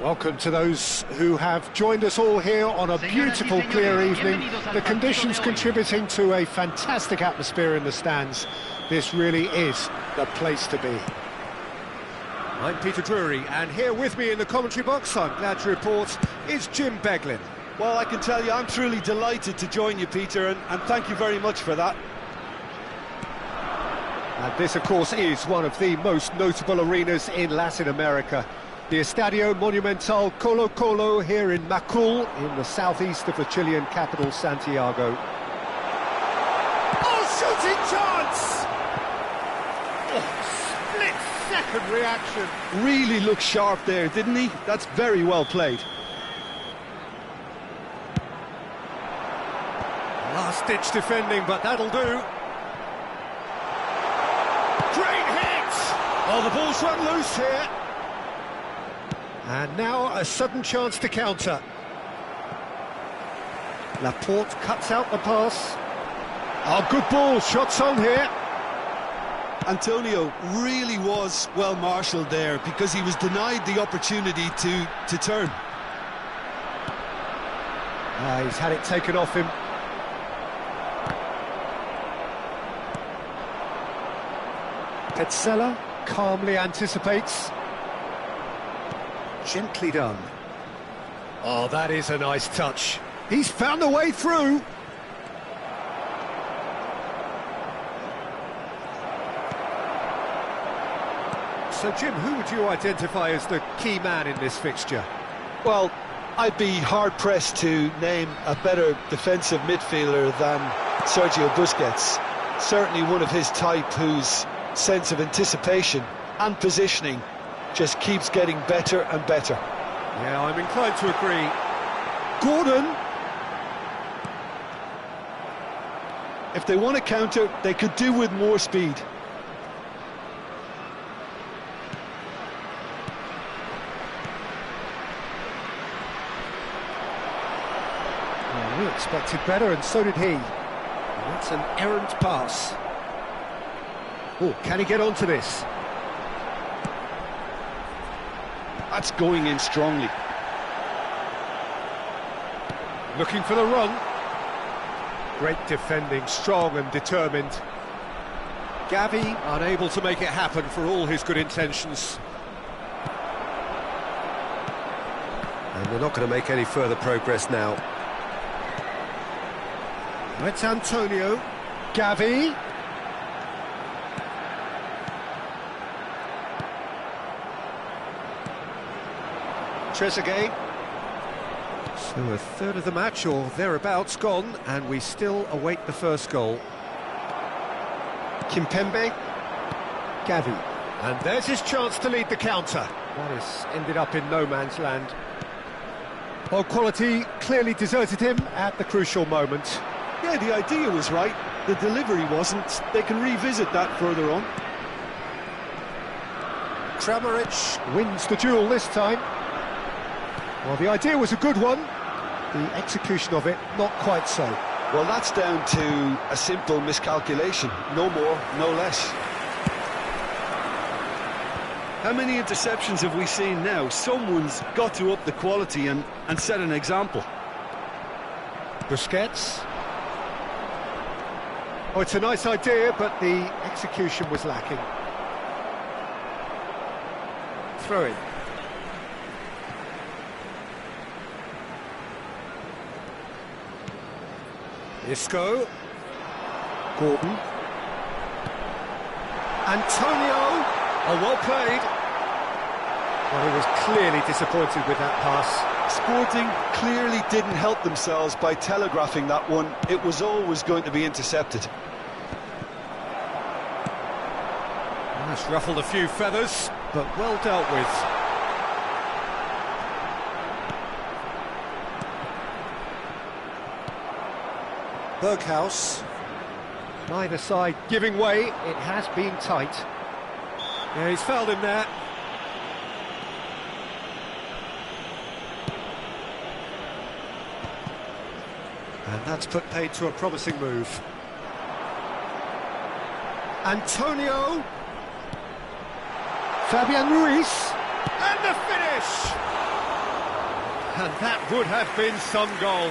Welcome to those who have joined us all here on a beautiful, clear evening. The conditions contributing to a fantastic atmosphere in the stands. This really is the place to be. I'm Peter Drury, and here with me in the commentary box, I'm glad to report, is Jim Beglin. Well, I can tell you I'm truly delighted to join you, Peter, and thank you very much for that. And this, of course, is one of the most notable arenas in Latin America. The Estadio Monumental Colo Colo here in Macul, in the southeast of the Chilean capital, Santiago. Oh, shooting chance! Oh, split-second reaction. Really looked sharp there, didn't he? That's very well played. Last-ditch defending, but that'll do. Great hit! Oh, the ball's run loose here. And now a sudden chance to counter. Laporte cuts out the pass. Oh, good ball, shots on here. Antonio really was well marshalled there because he was denied the opportunity to turn. He's had it taken off him. Petzela calmly anticipates. Gently done. Oh, that is a nice touch. He's found a way through. So, Jim, who would you identify as the key man in this fixture? Well, I'd be hard-pressed to name a better defensive midfielder than Sergio Busquets. Certainly one of his type whose sense of anticipation and positioning just keeps getting better and better. Yeah, I'm inclined to agree. Gordon! If they want to counter, they could do with more speed. Well, we expected better, and so did he. And that's an errant pass. Oh, can he get onto this? That's going in strongly. Looking for the run. Great defending, strong and determined. Gavi unable to make it happen for all his good intentions. And they're not going to make any further progress now. It's Antonio. Gavi. Trezeguet. So a third of the match or thereabouts gone, and we still await the first goal. Kimpembe. Gavi. And there's his chance to lead the counter. That has ended up in no man's land. Well, quality clearly deserted him at the crucial moment. Yeah, the idea was right. The delivery wasn't. They can revisit that further on. Kramaric wins the duel this time. Well, the idea was a good one. The execution of it, not quite so. Well, that's down to a simple miscalculation. No more, no less. How many interceptions have we seen now? Someone's got to up the quality and set an example. Busquets. Oh, it's a nice idea, but the execution was lacking. Throw in. Isco. Gordon. Antonio. Oh, well played. Well, he was clearly disappointed with that pass. Sporting clearly didn't help themselves by telegraphing that one. It was always going to be intercepted. Well, that's ruffled a few feathers, but well dealt with. Berghaus. Neither side giving way. It has been tight. Yeah, he's fouled him there. And that's put paid to a promising move. Antonio. Fabian Ruiz. And the finish! And that would have been some goal.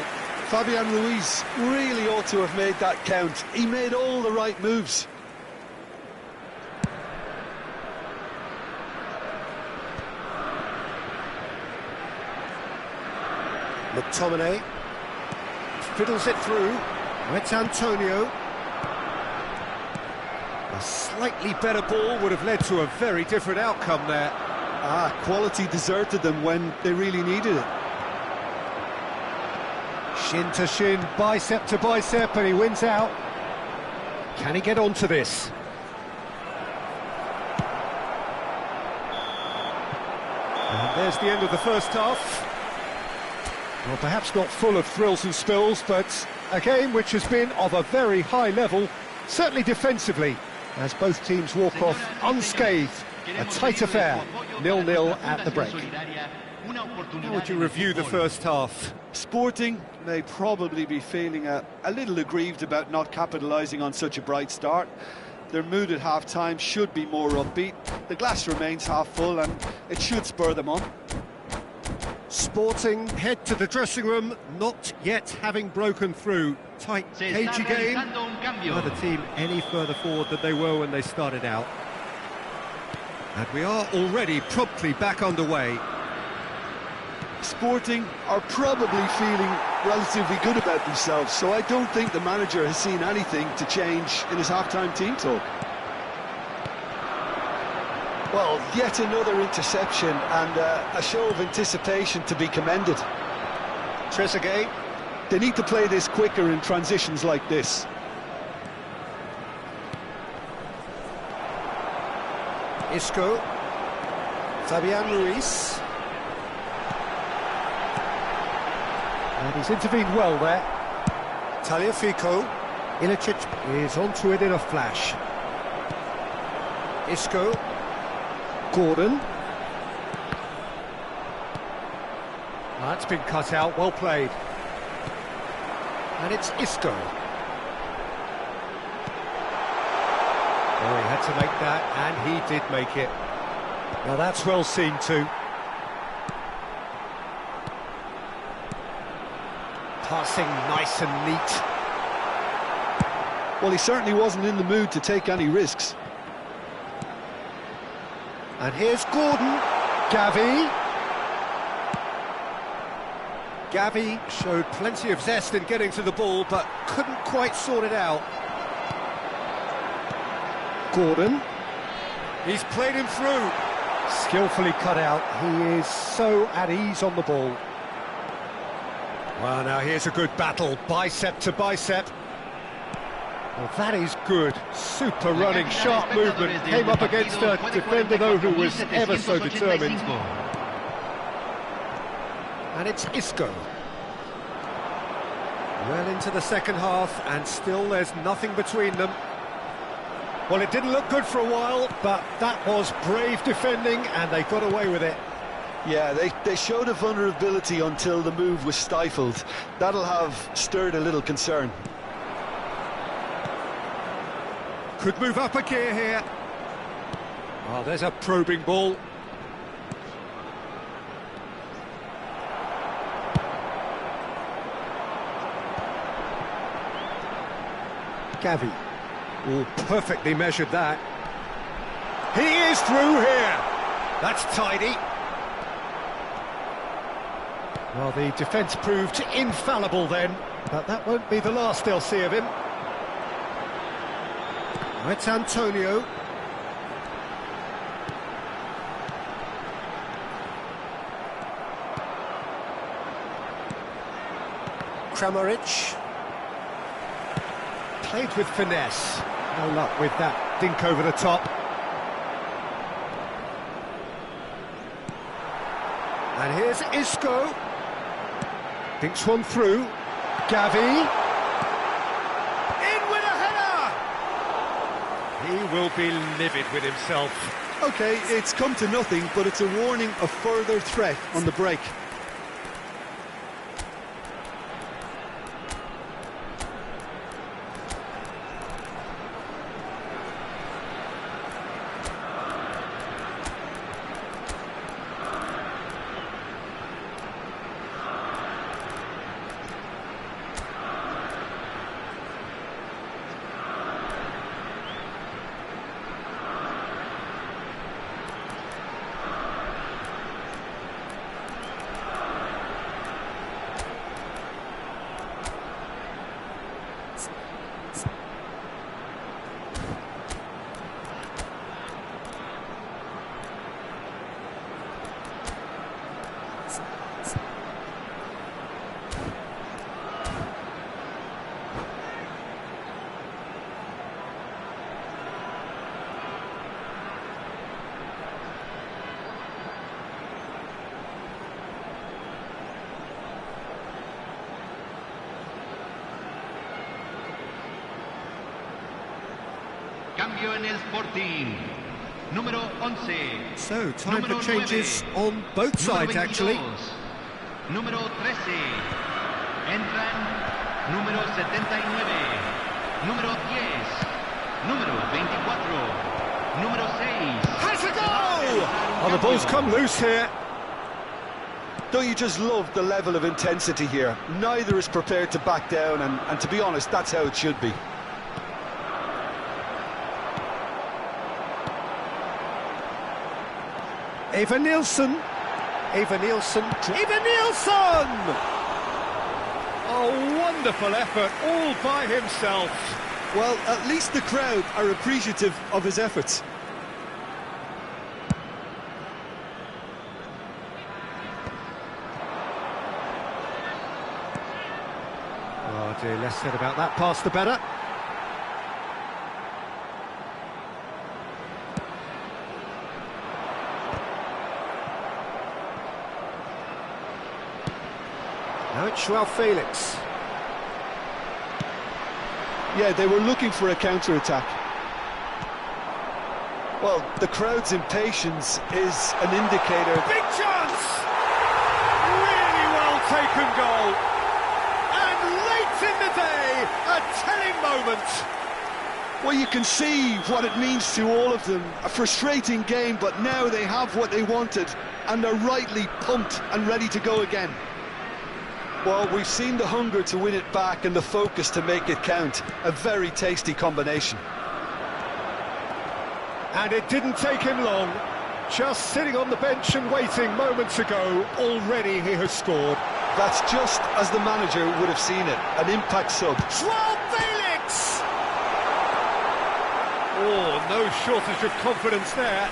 Fabian Ruiz really ought to have made that count. He made all the right moves. McTominay fiddles it through. It's Antonio. A slightly better ball would have led to a very different outcome there. Quality deserted them when they really needed it. Shin to shin, bicep to bicep, and he wins out. Can he get onto this? And there's the end of the first half. Well, perhaps not full of thrills and spills, but a game which has been of a very high level, certainly defensively, as both teams walk off unscathed. A tight affair, 0-0 at the break. How would you review the first half? Sporting may probably be feeling a little aggrieved about not capitalising on such a bright start. Their mood at half-time should be more upbeat. The glass remains half full and it should spur them on. Sporting head to the dressing room, not yet having broken through. Tight, cagey game. Neither team any further forward than they were when they started out. And we are already promptly back underway. Sporting are probably feeling relatively good about themselves, so I don't think the manager has seen anything to change in his half-time team talk. Well, yet another interception and a show of anticipation to be commended. Trezeguet. They need to play this quicker in transitions like this. Isco. Fabian Ruiz. And he's intervened well there. Tagliafico. Ilicic is onto it in a flash. Isco. Gordon. That's been cut out, well played. And it's Isco. Oh, he had to make that, and he did make it. Now that's well seen too. Passing nice and neat. Well, he certainly wasn't in the mood to take any risks. And here's Gordon. Gavi. Gavi showed plenty of zest in getting to the ball, but couldn't quite sort it out. Gordon. He's played him through. Skillfully cut out. He is so at ease on the ball. Well, now here's a good battle, bicep to bicep. Well, that is good. Super running, sharp movement. Came up against a defender, though, who was ever so determined. And it's Isco. Well into the second half, and still there's nothing between them. Well, it didn't look good for a while, but that was brave defending, and they got away with it. Yeah, they showed a vulnerability until the move was stifled. That'll have stirred a little concern. Could move up a gear here. Oh, there's a probing ball. Gavi. Oh, perfectly measured that. He is through here. That's tidy. Well, the defence proved infallible then, but that won't be the last they'll see of him. It's Antonio. Kramaric. Played with finesse. No luck with that dink over the top. And here's Isco. Dinks one through. Gavi. He will be livid with himself. OK, it's come to nothing, but it's a warning of further threat on the break. Cambio en el Sporting. Número 11. So, time Número for changes 9. on both Número sides, actually. 22. Número 13. Entran número 79. Número 10. Número 24. Número 6. Has a goal! Oh, the ball's come loose here. Don't you just love the level of intensity here? Neither is prepared to back down, and to be honest, that's how it should be. Eva Nielsen. Eva Nielsen. Eva Nielsen! Oh, wonderful effort, all by himself. Well, at least the crowd are appreciative of his efforts. Oh dear, less said about that pass the better. Now it's Joao Felix. Yeah, they were looking for a counter-attack. Well, the crowd's impatience is an indicator. Big chance! Really well taken goal. And late in the day, a telling moment. Well, you can see what it means to all of them. A frustrating game, but now they have what they wanted, and they're rightly pumped and ready to go again. Well, we've seen the hunger to win it back and the focus to make it count. A very tasty combination. And it didn't take him long. Just sitting on the bench and waiting moments ago, already he has scored. That's just as the manager would have seen it. An impact sub. Joao Felix! Oh, no shortage of confidence there.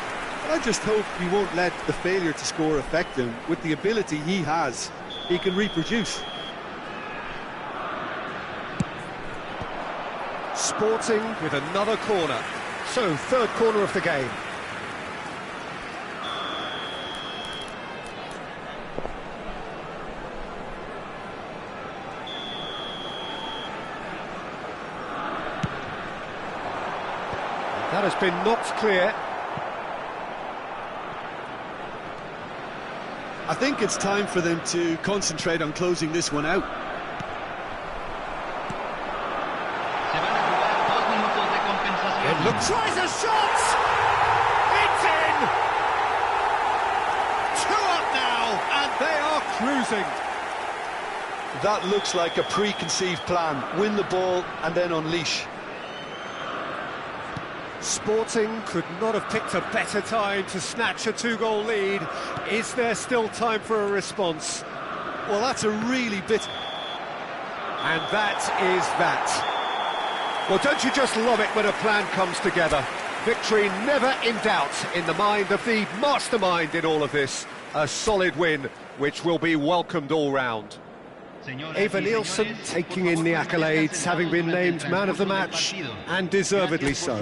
I just hope he won't let the failure to score affect him. With the ability he has, he can reproduce. Sporting with another corner. So, third corner of the game. That has been knocked clear. I think it's time for them to concentrate on closing this one out. Se van a jugar 2 minutos de compensación. It looks tries a shot! It's in! 2 up now, and they are cruising. That looks like a preconceived plan. Win the ball and then unleash. Sporting could not have picked a better time to snatch a 2-goal lead. Is there still time for a response? Well, that's a really bit... And that is that. Well, don't you just love it when a plan comes together? Victory never in doubt in the mind of the mastermind in all of this. A solid win, which will be welcomed all round. Eva Nielsen taking in the accolades, having been named man of the match, and deservedly so.